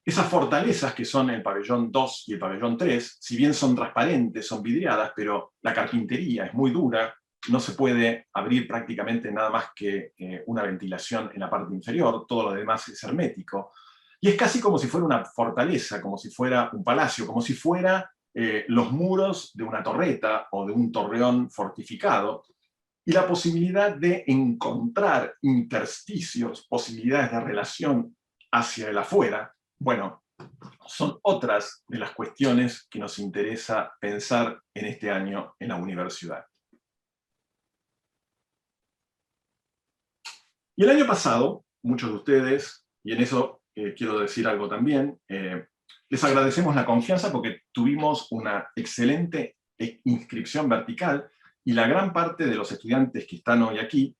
esas fortalezas que son el pabellón 2 y el pabellón 3, si bien son transparentes, son vidriadas, pero la carpintería es muy dura, no se puede abrir prácticamente nada más que una ventilación en la parte inferior, todo lo demás es hermético. Y es casi como si fuera una fortaleza, como si fuera un palacio, como si fuera los muros de una torreta o de un torreón fortificado, y la posibilidad de encontrar intersticios, posibilidades de relación hacia el afuera, bueno, son otras de las cuestiones que nos interesa pensar en este año en la universidad. Y el año pasado, muchos de ustedes, y en eso quiero decir algo también, les agradecemos la confianza porque tuvimos una excelente inscripción vertical, y la gran parte de los estudiantes que están hoy aquí,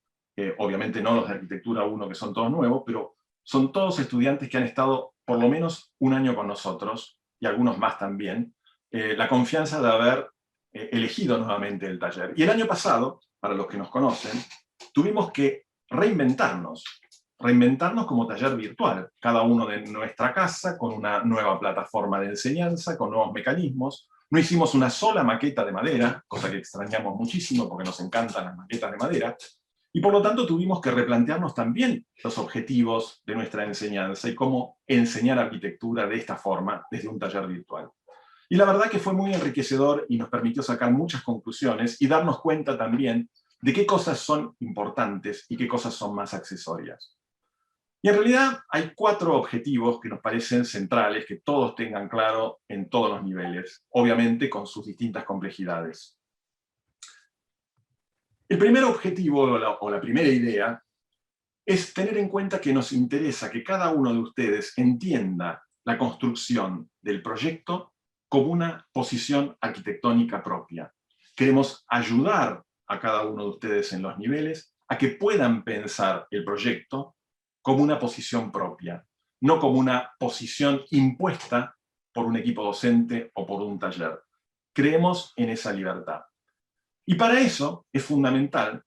obviamente no los de Arquitectura 1 que son todos nuevos, pero son todos estudiantes que han estado por lo menos un año con nosotros, y algunos más también, la confianza de haber elegido nuevamente el taller. Y el año pasado, para los que nos conocen, tuvimos que reinventarnos como taller virtual, cada uno de nuestra casa, con una nueva plataforma de enseñanza, con nuevos mecanismos. No hicimos una sola maqueta de madera, cosa que extrañamos muchísimo porque nos encantan las maquetas de madera, y por lo tanto tuvimos que replantearnos también los objetivos de nuestra enseñanza y cómo enseñar arquitectura de esta forma desde un taller virtual. Y la verdad que fue muy enriquecedor y nos permitió sacar muchas conclusiones y darnos cuenta también de qué cosas son importantes y qué cosas son más accesorias. Y en realidad hay 4 objetivos que nos parecen centrales, que todos tengan claro en todos los niveles, obviamente con sus distintas complejidades. El primer objetivo, o la primera idea, es tener en cuenta que nos interesa que cada uno de ustedes entienda la construcción del proyecto como una posición arquitectónica propia. Queremos ayudar a cada uno de ustedes en los niveles a que puedan pensar el proyecto como una posición propia, no como una posición impuesta por un equipo docente o por un taller. Creemos en esa libertad. Y para eso es fundamental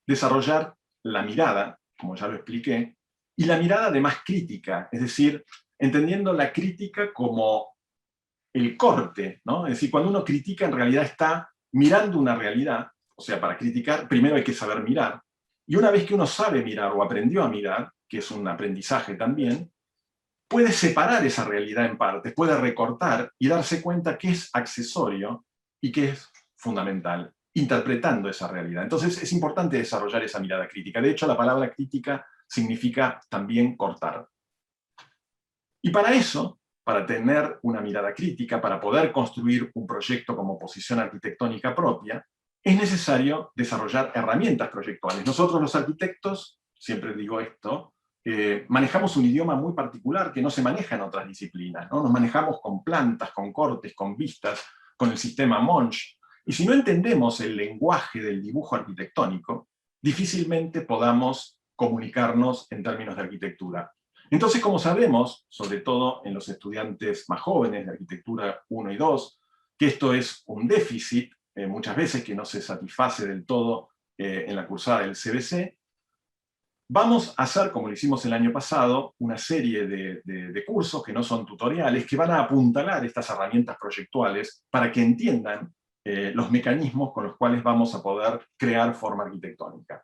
desarrollar la mirada, como ya lo expliqué, y la mirada además crítica, es decir, entendiendo la crítica como el corte, ¿no? Es decir, cuando uno critica en realidad está mirando una realidad, o sea, para criticar primero hay que saber mirar, y una vez que uno sabe mirar o aprendió a mirar, que es un aprendizaje también, puede separar esa realidad en partes, puede recortar y darse cuenta que es accesorio y que es fundamental, interpretando esa realidad. Entonces es importante desarrollar esa mirada crítica. De hecho, la palabra crítica significa también cortar. Y para eso, para tener una mirada crítica, para poder construir un proyecto como posición arquitectónica propia, es necesario desarrollar herramientas proyectuales. Nosotros los arquitectos, siempre digo esto, manejamos un idioma muy particular que no se maneja en otras disciplinas, ¿no? Nos manejamos con plantas, con cortes, con vistas, con el sistema Monge, y si no entendemos el lenguaje del dibujo arquitectónico, difícilmente podamos comunicarnos en términos de arquitectura. Entonces, como sabemos, sobre todo en los estudiantes más jóvenes de arquitectura 1 y 2, que esto es un déficit, muchas veces que no se satisface del todo en la cursada del CBC, vamos a hacer, como lo hicimos el año pasado, una serie de cursos que no son tutoriales, que van a apuntalar estas herramientas proyectuales para que entiendan los mecanismos con los cuales vamos a poder crear forma arquitectónica.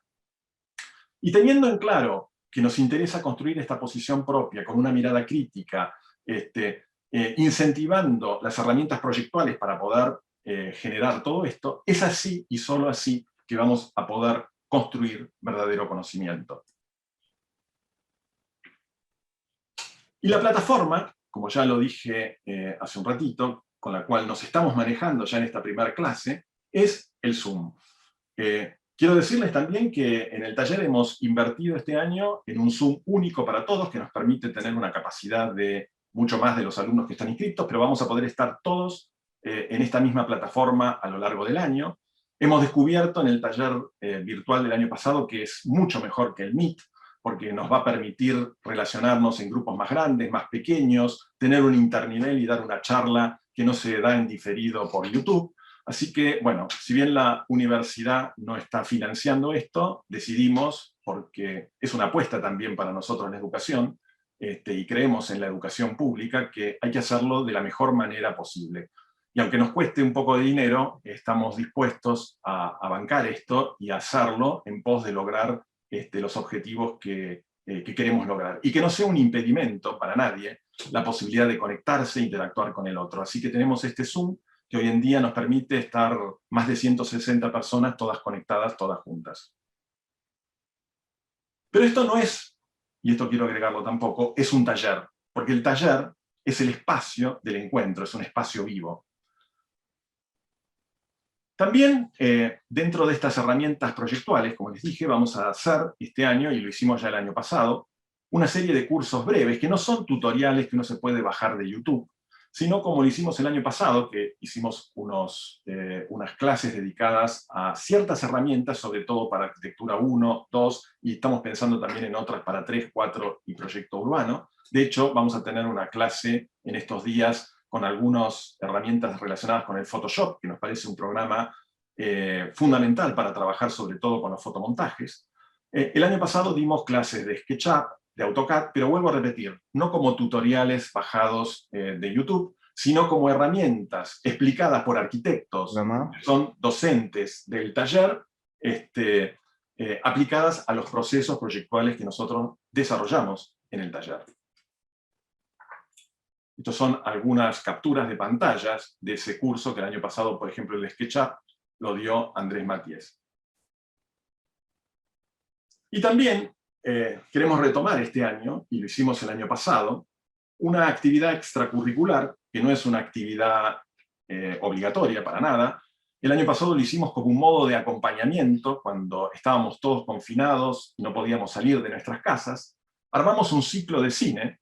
Y teniendo en claro que nos interesa construir esta posición propia con una mirada crítica, incentivando las herramientas proyectuales para poder generar todo esto, es así y solo así que vamos a poder construir verdadero conocimiento. Y la plataforma, como ya lo dije hace un ratito, con la cual nos estamos manejando ya en esta primera clase, es el Zoom. Quiero decirles también que en el taller hemos invertido este año en un Zoom único para todos, que nos permite tener una capacidad de mucho más de los alumnos que están inscritos, pero vamos a poder estar todos en esta misma plataforma a lo largo del año. Hemos descubierto en el taller virtual del año pasado que es mucho mejor que el Meet, porque nos va a permitir relacionarnos en grupos más grandes, más pequeños, tener un internivel y dar una charla que no se da en diferido por YouTube. Así que, bueno, si bien la universidad no está financiando esto, decidimos, porque es una apuesta también para nosotros la educación, y creemos en la educación pública, que hay que hacerlo de la mejor manera posible. Y aunque nos cueste un poco de dinero, estamos dispuestos a bancar esto y a hacerlo en pos de lograr los objetivos que queremos lograr. Y que no sea un impedimento para nadie la posibilidad de conectarse e interactuar con el otro. Así que tenemos este Zoom, que hoy en día nos permite estar más de 160 personas, todas conectadas, todas juntas. Pero esto no es, y esto quiero agregarlo tampoco, es un taller, porque el taller es el espacio del encuentro, es un espacio vivo. También, dentro de estas herramientas proyectuales, como les dije, vamos a hacer este año, y lo hicimos ya el año pasado, una serie de cursos breves, que no son tutoriales que uno se puede bajar de YouTube, sino como lo hicimos el año pasado, que hicimos unas clases dedicadas a ciertas herramientas, sobre todo para arquitectura 1, 2, y estamos pensando también en otras para 3, 4 y proyecto urbano. De hecho, vamos a tener una clase en estos días con algunas herramientas relacionadas con el Photoshop, que nos parece un programa fundamental para trabajar sobre todo con los fotomontajes. El año pasado dimos clases de SketchUp, de AutoCAD, pero vuelvo a repetir, no como tutoriales bajados de YouTube, sino como herramientas explicadas por arquitectos, que son docentes del taller, aplicadas a los procesos proyectuales que nosotros desarrollamos en el taller. Estas son algunas capturas de pantallas de ese curso que el año pasado, por ejemplo, el SketchUp lo dio Andrés Matías. Y también queremos retomar este año, y lo hicimos el año pasado, una actividad extracurricular, que no es una actividad obligatoria para nada, El año pasado lo hicimos como un modo de acompañamiento, cuando estábamos todos confinados y no podíamos salir de nuestras casas. Armamos un ciclo de cine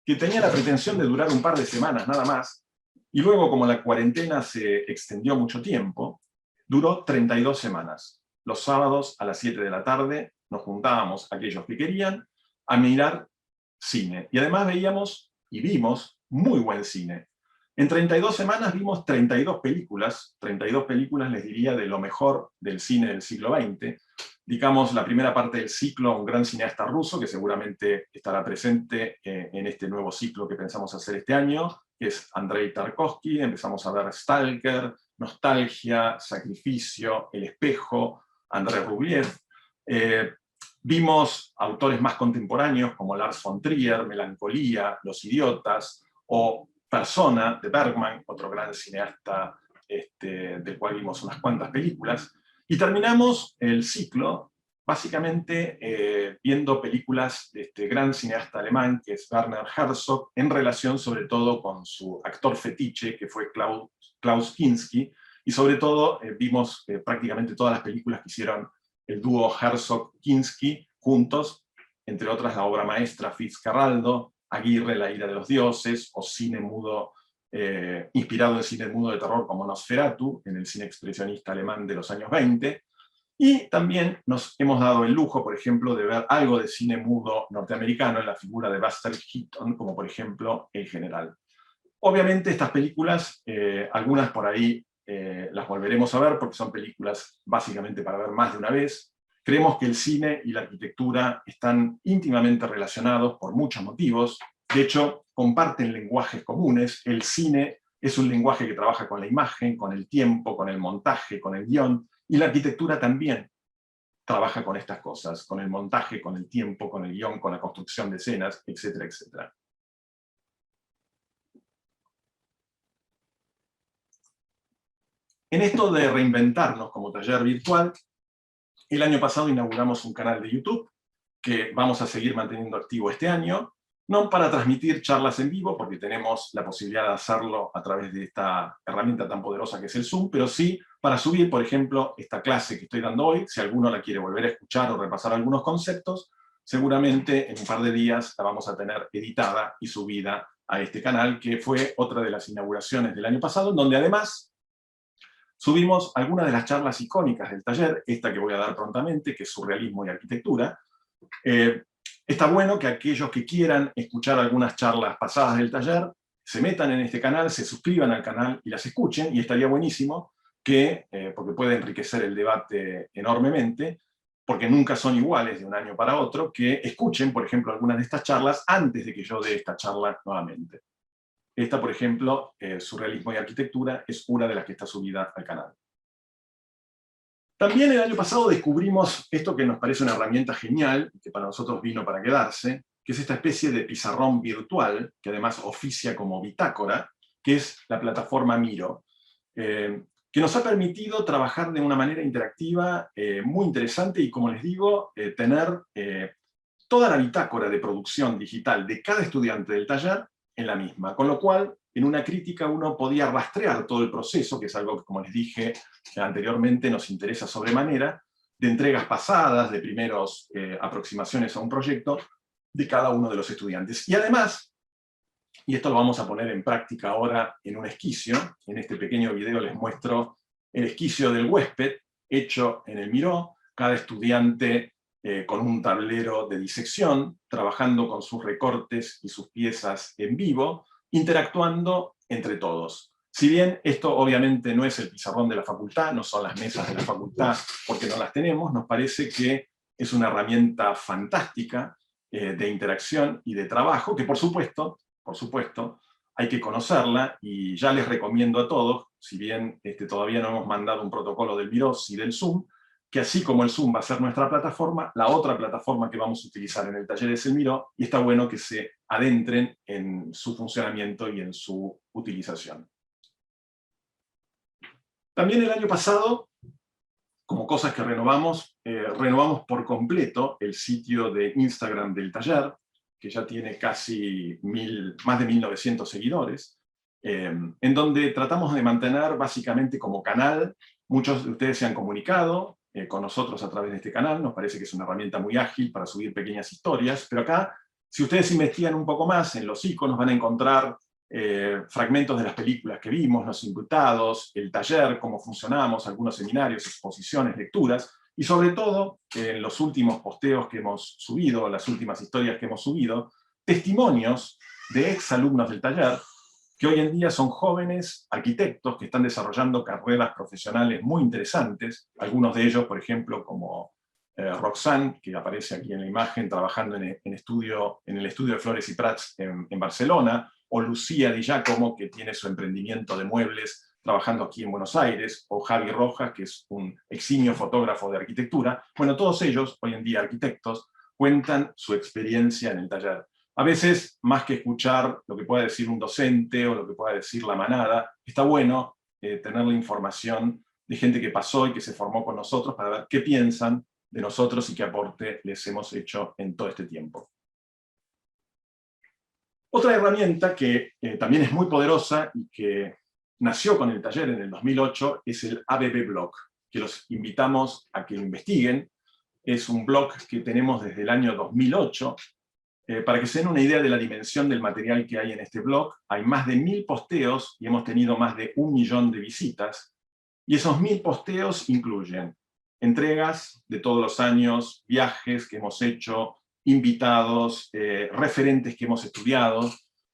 que tenía la pretensión de durar un par de semanas nada más, y luego, como la cuarentena se extendió mucho tiempo, duró 32 semanas. Los sábados a las 7 de la tarde nos juntábamos aquellos que querían a mirar cine. Y además veíamos y vimos muy buen cine. En 32 semanas vimos 32 películas les diría de lo mejor del cine del siglo XX. Digamos, la primera parte del ciclo, un gran cineasta ruso, que seguramente estará presente en este nuevo ciclo que pensamos hacer este año, que es Andrei Tarkovsky. Empezamos a ver Stalker, Nostalgia, Sacrificio, El Espejo, Andrei Rublev. Vimos autores más contemporáneos como Lars von Trier, Melancolía, Los Idiotas, o Persona, de Bergman, otro gran cineasta del cual vimos unas cuantas películas. Y terminamos el ciclo básicamente viendo películas de este gran cineasta alemán, que es Werner Herzog, en relación sobre todo con su actor fetiche, que fue Klaus Kinski, y sobre todo vimos prácticamente todas las películas que hicieron el dúo Herzog-Kinski juntos, entre otras la obra maestra Fitzcarraldo, Aguirre, La ira de los dioses, o cine mudo, inspirado en cine mudo de terror como Nosferatu, en el cine expresionista alemán de los años 20, y también nos hemos dado el lujo, por ejemplo, de ver algo de cine mudo norteamericano en la figura de Buster Keaton, como por ejemplo El General. Obviamente estas películas, algunas por ahí las volveremos a ver porque son películas básicamente para ver más de una vez. Creemos que el cine y la arquitectura están íntimamente relacionados por muchos motivos. De hecho, comparten lenguajes comunes. El cine es un lenguaje que trabaja con la imagen, con el tiempo, con el montaje, con el guión, y la arquitectura también trabaja con estas cosas, con el montaje, con el tiempo, con el guión, con la construcción de escenas, etcétera, etcétera. En esto de reinventarnos como taller virtual, el año pasado inauguramos un canal de YouTube que vamos a seguir manteniendo activo este año, no para transmitir charlas en vivo, porque tenemos la posibilidad de hacerlo a través de esta herramienta tan poderosa que es el Zoom, pero sí para subir, por ejemplo, esta clase que estoy dando hoy. Si alguno la quiere volver a escuchar o repasar algunos conceptos, seguramente en un par de días la vamos a tener editada y subida a este canal, que fue otra de las inauguraciones del año pasado, donde además subimos algunas de las charlas icónicas del taller, esta que voy a dar prontamente, que es Surrealismo y Arquitectura. Está bueno que aquellos que quieran escuchar algunas charlas pasadas del taller se metan en este canal, se suscriban al canal y las escuchen, y estaría buenísimo que, porque puede enriquecer el debate enormemente, porque nunca son iguales de un año para otro, que escuchen, por ejemplo, algunas de estas charlas antes de que yo dé esta charla nuevamente. Esta, por ejemplo, Surrealismo y Arquitectura, es una de las que está subida al canal. También el año pasado descubrimos esto que nos parece una herramienta genial, que para nosotros vino para quedarse, que es esta especie de pizarrón virtual, que además oficia como bitácora, que es la plataforma Miro, que nos ha permitido trabajar de una manera interactiva muy interesante y, como les digo, tener toda la bitácora de producción digital de cada estudiante del taller en la misma, con lo cual en una crítica uno podía rastrear todo el proceso, que es algo que, como les dije anteriormente, nos interesa sobremanera, de entregas pasadas, de primeros aproximaciones a un proyecto de cada uno de los estudiantes. Y además, y esto lo vamos a poner en práctica ahora en un esquicio, en este pequeño video les muestro el esquicio del huésped hecho en el Miró, cada estudiante con un tablero de disección, trabajando con sus recortes y sus piezas en vivo, interactuando entre todos. Si bien esto obviamente no es el pizarrón de la facultad, no son las mesas de la facultad porque no las tenemos, nos parece que es una herramienta fantástica de interacción y de trabajo, que por supuesto, hay que conocerla, y ya les recomiendo a todos, si bien todavía no hemos mandado un protocolo del Miró y del Zoom, que así como el Zoom va a ser nuestra plataforma, la otra plataforma que vamos a utilizar en el taller es el Miró, y está bueno que se adentren en su funcionamiento y en su utilización. También el año pasado, como cosas que renovamos, renovamos por completo el sitio de Instagram del taller, que ya tiene casi más de 1900 seguidores, en donde tratamos de mantener básicamente como canal Muchos de ustedes se han comunicado con nosotros a través de este canal, nos parece que es una herramienta muy ágil para subir pequeñas historias, pero acá, si ustedes investigan un poco más, en los iconos van a encontrar fragmentos de las películas que vimos, los invitados, el taller, cómo funcionamos, algunos seminarios, exposiciones, lecturas, y sobre todo, en los últimos posteos que hemos subido, las últimas historias que hemos subido, testimonios de exalumnos del taller, que hoy en día son jóvenes arquitectos que están desarrollando carreras profesionales muy interesantes, algunos de ellos, por ejemplo, como Roxanne, que aparece aquí en la imagen, trabajando en el estudio de Flores y Prats en Barcelona, o Lucía Di Giacomo, que tiene su emprendimiento de muebles trabajando aquí en Buenos Aires, o Javi Rojas, que es un eximio fotógrafo de arquitectura. Bueno, todos ellos, hoy en día arquitectos, cuentan su experiencia en el taller. A veces, más que escuchar lo que pueda decir un docente o lo que pueda decir la manada, está bueno tener la información de gente que pasó y que se formó con nosotros para ver qué piensan de nosotros y qué aporte les hemos hecho en todo este tiempo. Otra herramienta que también es muy poderosa y que nació con el taller en el 2008 es el ABB Blog, que los invitamos a que lo investiguen. Es un blog que tenemos desde el año 2008. Para que se den una idea de la dimensión del material que hay en este blog, hay más de 1000 posteos y hemos tenido más de 1 millón de visitas. Y esos 1000 posteos incluyen entregas de todos los años, viajes que hemos hecho, invitados, referentes que hemos estudiado.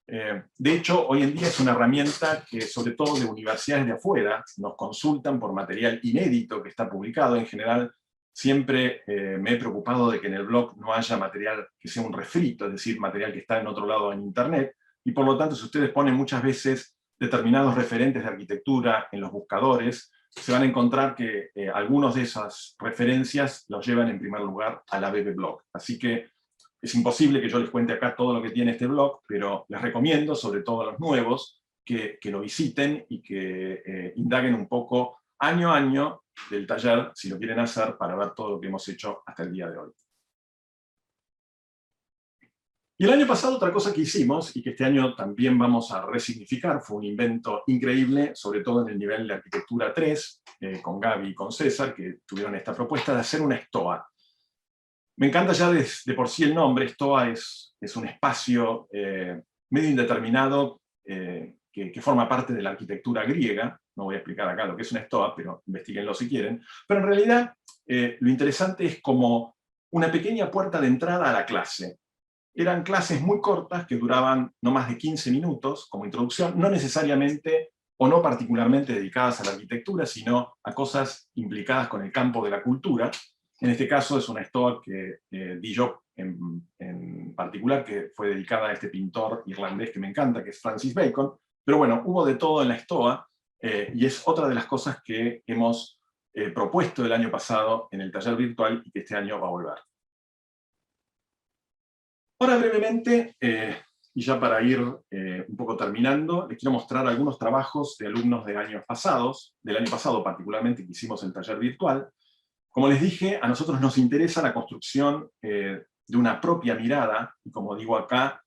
De hecho, hoy en día es una herramienta que, sobre todo de universidades de afuera, nos consultan por material inédito que está publicado. En general, siempre me he preocupado de que en el blog no haya material que sea un refrito, es decir, material que está en otro lado en Internet, y por lo tanto, si ustedes ponen muchas veces determinados referentes de arquitectura en los buscadores, se van a encontrar que algunos de esas referencias los llevan en primer lugar al ABB Blog. Así que es imposible que yo les cuente acá todo lo que tiene este blog, pero les recomiendo, sobre todo a los nuevos, que lo visiten y que indaguen un poco año a año del taller, si lo quieren hacer, para ver todo lo que hemos hecho hasta el día de hoy. Y el año pasado otra cosa que hicimos, y que este año también vamos a resignificar, fue un invento increíble, sobre todo en el nivel de arquitectura 3, con Gaby y con César, que tuvieron esta propuesta de hacer una STOA. Me encanta ya de por sí el nombre. STOA es un espacio medio indeterminado que forma parte de la arquitectura griega. No voy a explicar acá lo que es una STOA, pero investiguenlo si quieren. Pero en realidad lo interesante es como una pequeña puerta de entrada a la clase. Eran clases muy cortas que duraban no más de 15 minutos como introducción, no necesariamente o no particularmente dedicadas a la arquitectura, sino a cosas implicadas con el campo de la cultura. En este caso es una STOA que di yo en particular, que fue dedicada a este pintor irlandés que me encanta, que es Francis Bacon. Pero bueno, hubo de todo en la STOA, y es otra de las cosas que hemos propuesto el año pasado en el taller virtual y que este año va a volver. Ahora brevemente, y ya para ir un poco terminando, les quiero mostrar algunos trabajos de alumnos de años pasados, del año pasado particularmente, que hicimos el taller virtual. Como les dije, a nosotros nos interesa la construcción de una propia mirada, y como digo acá,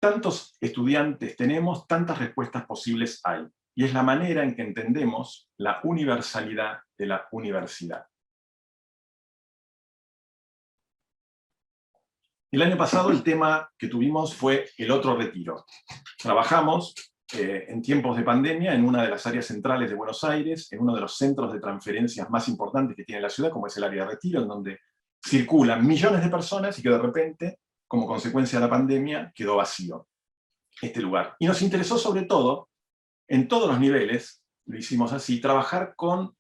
tantos estudiantes tenemos, tantas respuestas posibles hay. Y es la manera en que entendemos la universalidad de la universidad. El año pasado el tema que tuvimos fue el otro retiro. Trabajamos en tiempos de pandemia en una de las áreas centrales de Buenos Aires, en uno de los centros de transferencias más importantes que tiene la ciudad, como es el área de Retiro, en donde circulan millones de personas y que de repente, como consecuencia de la pandemia, quedó vacío este lugar. Y nos interesó sobre todo, en todos los niveles, lo hicimos así, trabajar con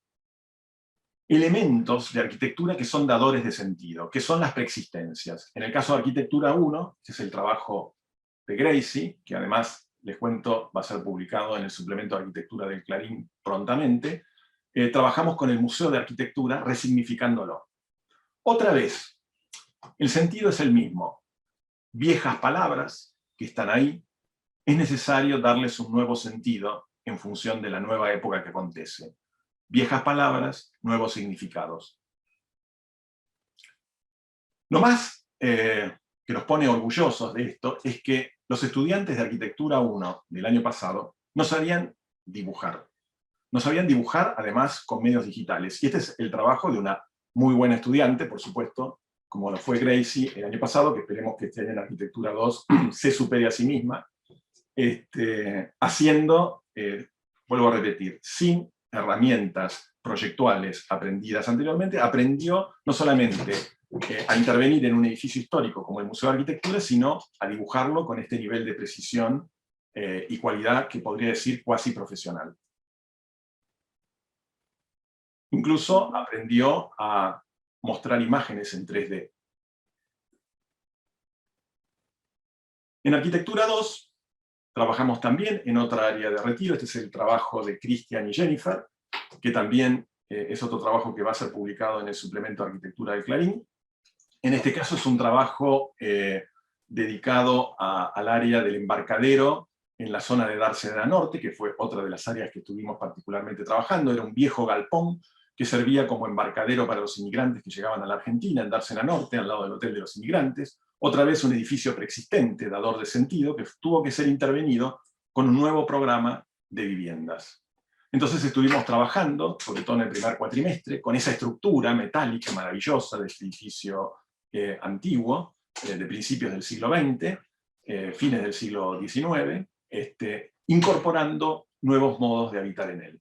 elementos de arquitectura que son dadores de sentido, que son las preexistencias. En el caso de Arquitectura 1, que es el trabajo de Gracie, que además, les cuento, va a ser publicado en el suplemento de Arquitectura del Clarín prontamente, trabajamos con el Museo de Arquitectura resignificándolo. Otra vez, el sentido es el mismo. Viejas palabras que están ahí, es necesario darles un nuevo sentido en función de la nueva época que acontece. Viejas palabras, nuevos significados. Lo más que nos pone orgullosos de esto es que los estudiantes de Arquitectura 1 del año pasado no sabían dibujar. no sabían dibujar, además, con medios digitales. Y este es el trabajo de una muy buena estudiante, por supuesto, como lo fue Gracie el año pasado, que esperemos que este año en Arquitectura 2 se supere a sí misma, haciendo, vuelvo a repetir, sin herramientas proyectuales aprendidas anteriormente, aprendió no solamente a intervenir en un edificio histórico como el Museo de Arquitectura, sino a dibujarlo con este nivel de precisión y cualidad que podría decir cuasi profesional. Incluso aprendió a mostrar imágenes en 3D. En Arquitectura 2 trabajamos también en otra área de retiro. Este es el trabajo de Christian y Jennifer, que también es otro trabajo que va a ser publicado en el suplemento de Arquitectura de Clarín. En este caso es un trabajo dedicado al área del embarcadero en la zona de Dársena Norte, que fue otra de las áreas que estuvimos particularmente trabajando. Era un viejo galpón que servía como embarcadero para los inmigrantes que llegaban a la Argentina, en Dársena Norte, al lado del Hotel de los Inmigrantes. Otra vez un edificio preexistente, dador de sentido, que tuvo que ser intervenido con un nuevo programa de viviendas. Entonces estuvimos trabajando, sobre todo en el primer cuatrimestre, con esa estructura metálica maravillosa de este edificio antiguo, de principios del siglo XX, fines del siglo XIX, incorporando nuevos modos de habitar en él.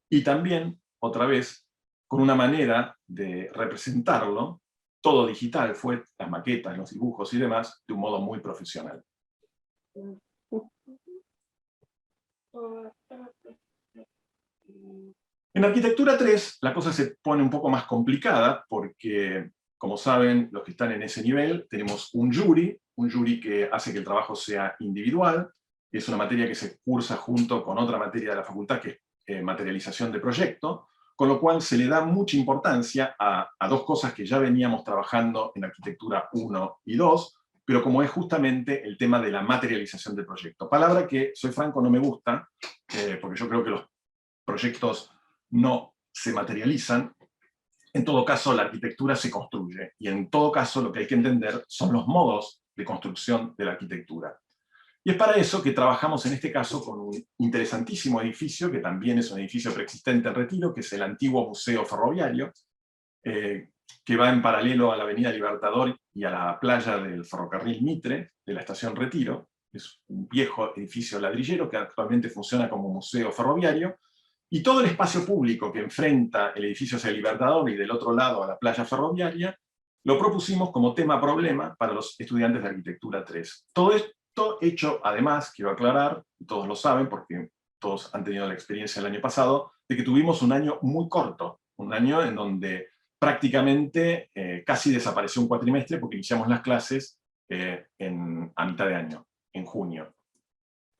Y también, otra vez, con una manera de representarlo, todo digital, fue las maquetas, los dibujos y demás, de un modo muy profesional. En Arquitectura 3 la cosa se pone un poco más complicada porque, como saben los que están en ese nivel, tenemos un jury que hace que el trabajo sea individual, es una materia que se cursa junto con otra materia de la facultad que es materialización de proyecto, con lo cual se le da mucha importancia a dos cosas que ya veníamos trabajando en Arquitectura 1 y 2, pero como es justamente el tema de la materialización del proyecto. Palabra que, soy franco, no me gusta, porque yo creo que los proyectos no se materializan. En todo caso, la arquitectura se construye, y en todo caso lo que hay que entender son los modos de construcción de la arquitectura. Y es para eso que trabajamos en este caso con un interesantísimo edificio, que también es un edificio preexistente en Retiro, que es el antiguo Museo Ferroviario, que va en paralelo a la Avenida Libertador y a la playa del ferrocarril Mitre, de la estación Retiro. Es un viejo edificio ladrillero que actualmente funciona como museo ferroviario, y todo el espacio público que enfrenta el edificio hacia el Libertador y del otro lado a la playa ferroviaria, lo propusimos como tema-problema para los estudiantes de Arquitectura 3. Todo esto hecho, además, quiero aclarar, y todos lo saben porque todos han tenido la experiencia el año pasado, de que tuvimos un año muy corto, un año en donde prácticamente casi desapareció un cuatrimestre porque iniciamos las clases a mitad de año, en junio,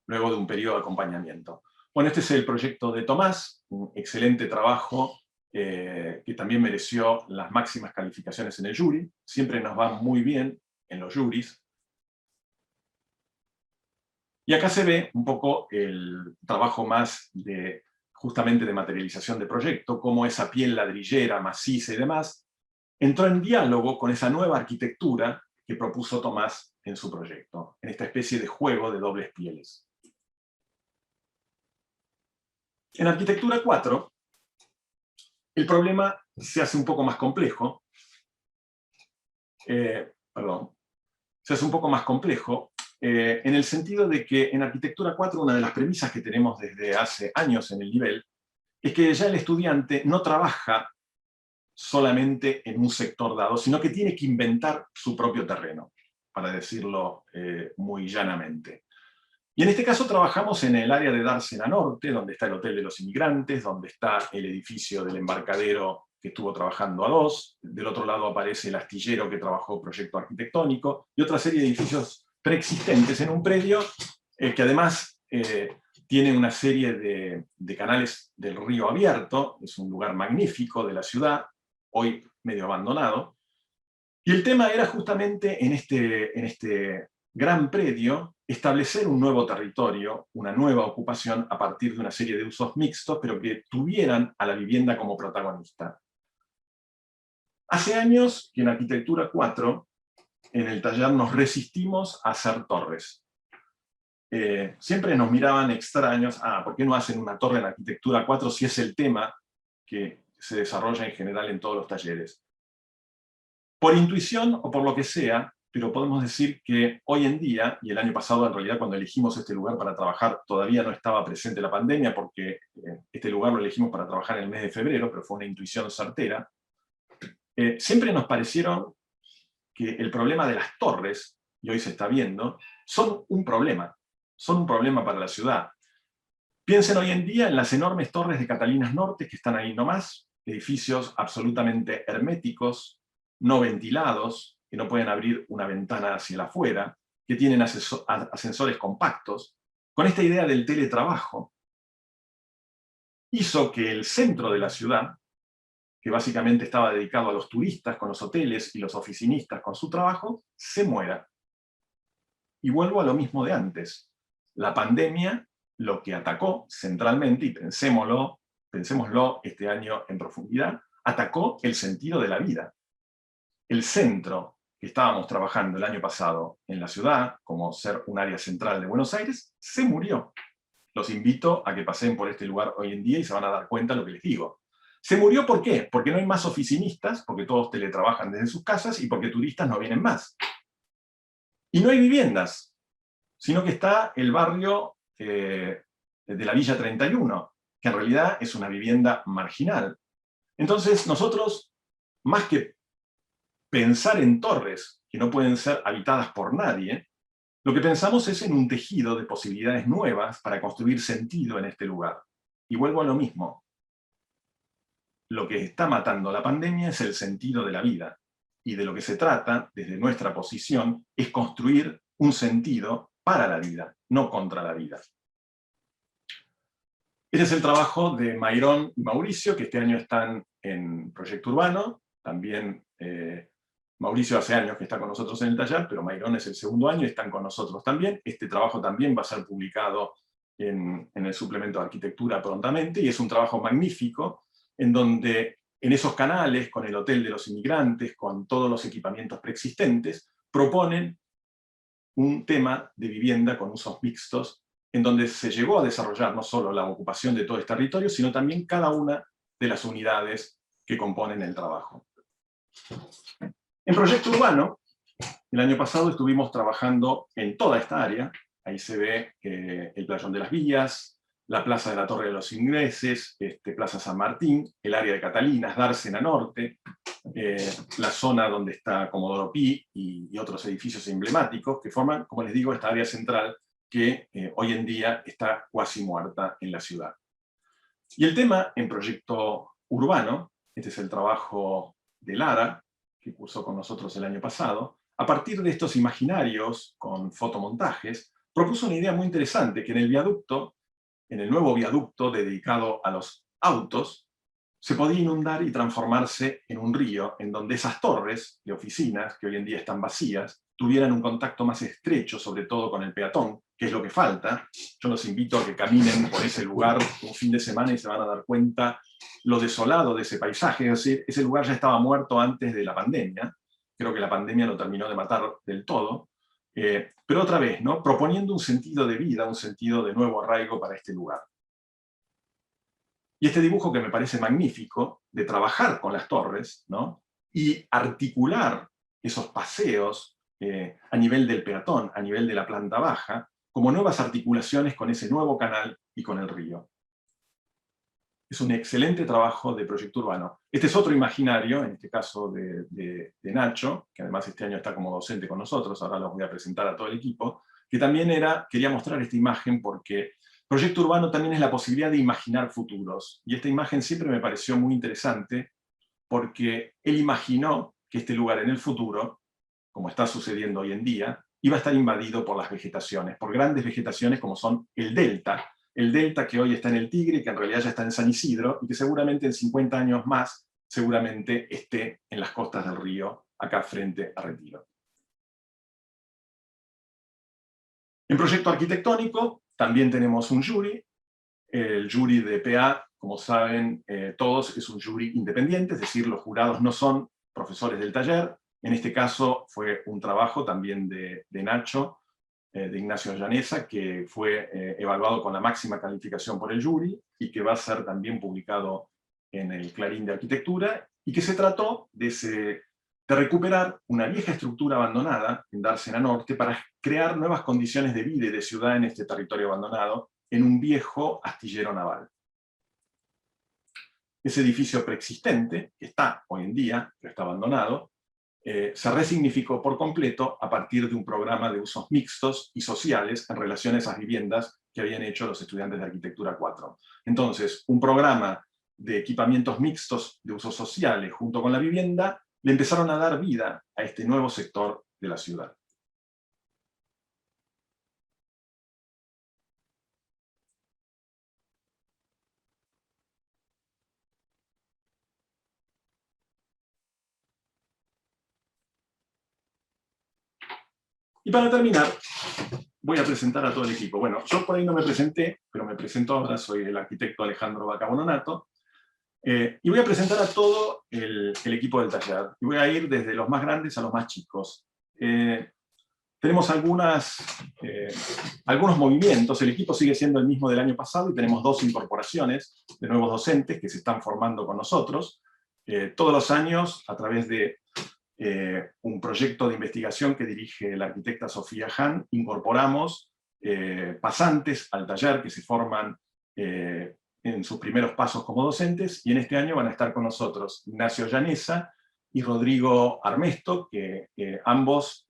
luego de un periodo de acompañamiento. Bueno, este es el proyecto de Tomás, un excelente trabajo que también mereció las máximas calificaciones en el jury. Siempre nos va muy bien en los juries. Y acá se ve un poco el trabajo más justamente de materialización de proyecto, cómo esa piel ladrillera, maciza y demás, entró en diálogo con esa nueva arquitectura que propuso Tomás en su proyecto, en esta especie de juego de dobles pieles. En Arquitectura 4, el problema se hace un poco más complejo. Se hace un poco más complejo en el sentido de que en Arquitectura 4 una de las premisas que tenemos desde hace años en el nivel es que ya el estudiante no trabaja solamente en un sector dado, sino que tiene que inventar su propio terreno, para decirlo muy llanamente. Y en este caso trabajamos en el área de Dársena Norte, donde está el Hotel de los Inmigrantes, donde está el edificio del embarcadero que estuvo trabajando a 2, del otro lado aparece el astillero que trabajó proyecto arquitectónico, y otra serie de edificios preexistentes en un predio que además tiene una serie de canales del río abierto, es un lugar magnífico de la ciudad, hoy medio abandonado. Y el tema era justamente en este gran predio establecer un nuevo territorio, una nueva ocupación a partir de una serie de usos mixtos, pero que tuvieran a la vivienda como protagonista. Hace años que en Arquitectura 4, en el taller nos resistimos a hacer torres. siempre nos miraban extraños, ¿por qué no hacen una torre en arquitectura 4 si es el tema que se desarrolla en general en todos los talleres? Por intuición o por lo que sea, pero podemos decir que hoy en día, y el año pasado en realidad cuando elegimos este lugar para trabajar todavía no estaba presente la pandemia, porque este lugar lo elegimos para trabajar en el mes de febrero, pero fue una intuición certera, siempre nos parecieron que el problema de las torres, y hoy se está viendo, son un problema para la ciudad. Piensen hoy en día en las enormes torres de Catalinas Norte que están ahí nomás, edificios absolutamente herméticos, no ventilados, que no pueden abrir una ventana hacia el afuera, que tienen ascensores compactos. Con esta idea del teletrabajo, hizo que el centro de la ciudad, que básicamente estaba dedicado a los turistas con los hoteles y los oficinistas con su trabajo, se muera. Y vuelvo a lo mismo de antes. La pandemia lo que atacó centralmente, y pensémoslo este año en profundidad, atacó el sentido de la vida. El centro que estábamos trabajando el año pasado en la ciudad, como ser un área central de Buenos Aires, se murió. Los invito a que pasen por este lugar hoy en día y se van a dar cuenta de lo que les digo. ¿Se murió por qué? Porque no hay más oficinistas, porque todos teletrabajan desde sus casas y porque turistas no vienen más. Y no hay viviendas, sino que está el barrio de la Villa 31, que en realidad es una vivienda marginal. Entonces nosotros, más que pensar en torres que no pueden ser habitadas por nadie, lo que pensamos es en un tejido de posibilidades nuevas para construir sentido en este lugar. Y vuelvo a lo mismo. Lo que está matando la pandemia es el sentido de la vida. Y de lo que se trata, desde nuestra posición, es construir un sentido para la vida, no contra la vida. Este es el trabajo de Mayrón y Mauricio, que este año están en Proyecto Urbano. También Mauricio hace años que está con nosotros en el taller, pero Mayrón es el segundo año y están con nosotros también. Este trabajo también va a ser publicado en el suplemento de arquitectura prontamente, y es un trabajo magnífico, en donde en esos canales, con el Hotel de los Inmigrantes, con todos los equipamientos preexistentes, proponen un tema de vivienda con usos mixtos, en donde se llegó a desarrollar no solo la ocupación de todo este territorio, sino también cada una de las unidades que componen el trabajo. En Proyecto Urbano, el año pasado estuvimos trabajando en toda esta área. Ahí se ve el Playón de las Villas, la Plaza de la Torre de los Ingleses, Plaza San Martín, el área de Catalinas, Dársena Norte, la zona donde está Comodoro Pi y otros edificios emblemáticos que forman, como les digo, esta área central que hoy en día está cuasi muerta en la ciudad. Y el tema en Proyecto Urbano, este es el trabajo de Lara, que cursó con nosotros el año pasado, a partir de estos imaginarios con fotomontajes, propuso una idea muy interesante, que en el viaducto, en el nuevo viaducto dedicado a los autos, se podía inundar y transformarse en un río, en donde esas torres de oficinas, que hoy en día están vacías, tuvieran un contacto más estrecho, sobre todo con el peatón, que es lo que falta. Yo los invito a que caminen por ese lugar un fin de semana y se van a dar cuenta lo desolado de ese paisaje. Es decir, ese lugar ya estaba muerto antes de la pandemia. Creo que la pandemia lo terminó de matar del todo. Pero otra vez, ¿no? Proponiendo un sentido de vida, un sentido de nuevo arraigo para este lugar. Y este dibujo que me parece magnífico, de trabajar con las torres, ¿no? Y articular esos paseos a nivel del peatón, a nivel de la planta baja, como nuevas articulaciones con ese nuevo canal y con el río. Es un excelente trabajo de Proyecto Urbano. Este es otro imaginario, en este caso de Nacho, que además este año está como docente con nosotros, ahora los voy a presentar a todo el equipo, que también quería mostrar esta imagen porque Proyecto Urbano también es la posibilidad de imaginar futuros. Y esta imagen siempre me pareció muy interesante porque él imaginó que este lugar en el futuro, como está sucediendo hoy en día, iba a estar invadido por las vegetaciones, por grandes vegetaciones como son el delta que hoy está en el Tigre, que en realidad ya está en San Isidro, y que seguramente en 50 años más, seguramente esté en las costas del río, acá frente a Retiro. En Proyecto Arquitectónico también tenemos un jury. El jury de PA, como saben todos, es un jury independiente, es decir, los jurados no son profesores del taller. En este caso fue un trabajo también de Nacho, de Ignacio Llaneza, que fue evaluado con la máxima calificación por el jury, y que va a ser también publicado en el Clarín de Arquitectura, y que se trató de recuperar una vieja estructura abandonada en Dársena Norte para crear nuevas condiciones de vida y de ciudad en este territorio abandonado, en un viejo astillero naval. Ese edificio preexistente, que está hoy en día, que está abandonado, se resignificó por completo a partir de un programa de usos mixtos y sociales en relación a esas viviendas que habían hecho los estudiantes de Arquitectura 4. Entonces, un programa de equipamientos mixtos de usos sociales junto con la vivienda le empezaron a dar vida a este nuevo sector de la ciudad. Y para terminar, voy a presentar a todo el equipo. Bueno, yo por ahí no me presenté, pero me presento ahora, soy el arquitecto Alejandro Bacabononato, y voy a presentar a todo el equipo del taller. Y voy a ir desde los más grandes a los más chicos. Tenemos algunos movimientos, el equipo sigue siendo el mismo del año pasado, y tenemos 2 incorporaciones de nuevos docentes que se están formando con nosotros. Todos los años, a través de un proyecto de investigación que dirige la arquitecta Sofía Hahn, incorporamos pasantes al taller que se forman en sus primeros pasos como docentes, y en este año van a estar con nosotros Ignacio Llaneza y Rodrigo Armesto, que ambos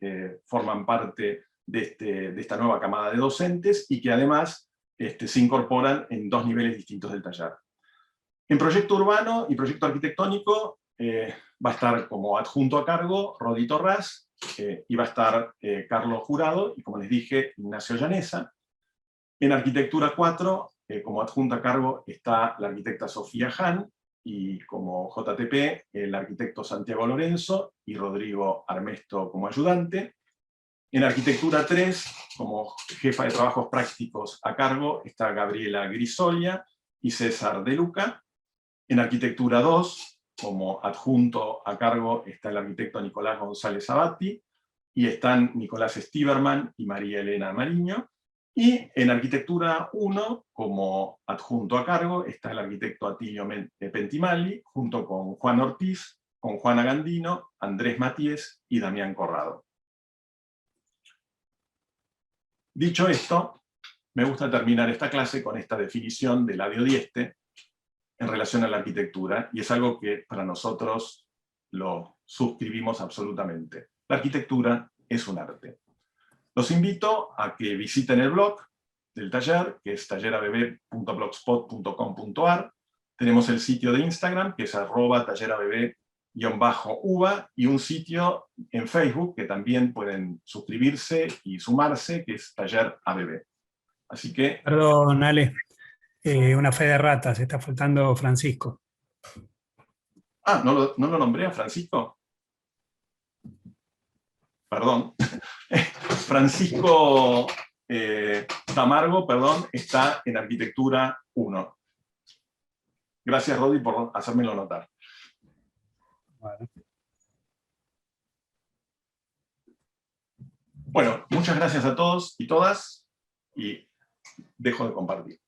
forman parte de esta nueva camada de docentes, y que además se incorporan en 2 niveles distintos del taller. En proyecto urbano y proyecto arquitectónico va a estar como adjunto a cargo Rodi Torras, y va a estar Carlos Jurado, y como les dije, Ignacio Llaneza. En Arquitectura 4, como adjunta a cargo, está la arquitecta Sofía Hahn, y como JTP, el arquitecto Santiago Lorenzo, y Rodrigo Armesto como ayudante. En Arquitectura 3, como jefa de trabajos prácticos a cargo, está Gabriela Grisolia y César De Luca. En Arquitectura 2, como adjunto a cargo, está el arquitecto Nicolás González Abati, y están Nicolás Stiverman y María Elena Mariño. Y en Arquitectura 1, como adjunto a cargo, está el arquitecto Atilio Pentimali, junto con Juan Ortiz, con Juana Gandino, Andrés Matíes y Damián Corrado. Dicho esto, me gusta terminar esta clase con esta definición de Ladio Dieste en relación a la arquitectura, y es algo que para nosotros lo suscribimos absolutamente. La arquitectura es un arte. Los invito a que visiten el blog del taller, que es tallerabb.blogspot.com.ar. Tenemos el sitio de Instagram, que es @tallerabb_uva, y un sitio en Facebook, que también pueden suscribirse y sumarse, que es Taller ABB. Así que... Perdón, Ale. Una fe de ratas, está faltando Francisco. Ah, ¿no lo nombré a Francisco? Perdón. Francisco Tamargo, perdón, está en Arquitectura 1. Gracias, Rodi, por hacérmelo notar. Bueno, muchas gracias a todos y todas, y dejo de compartir.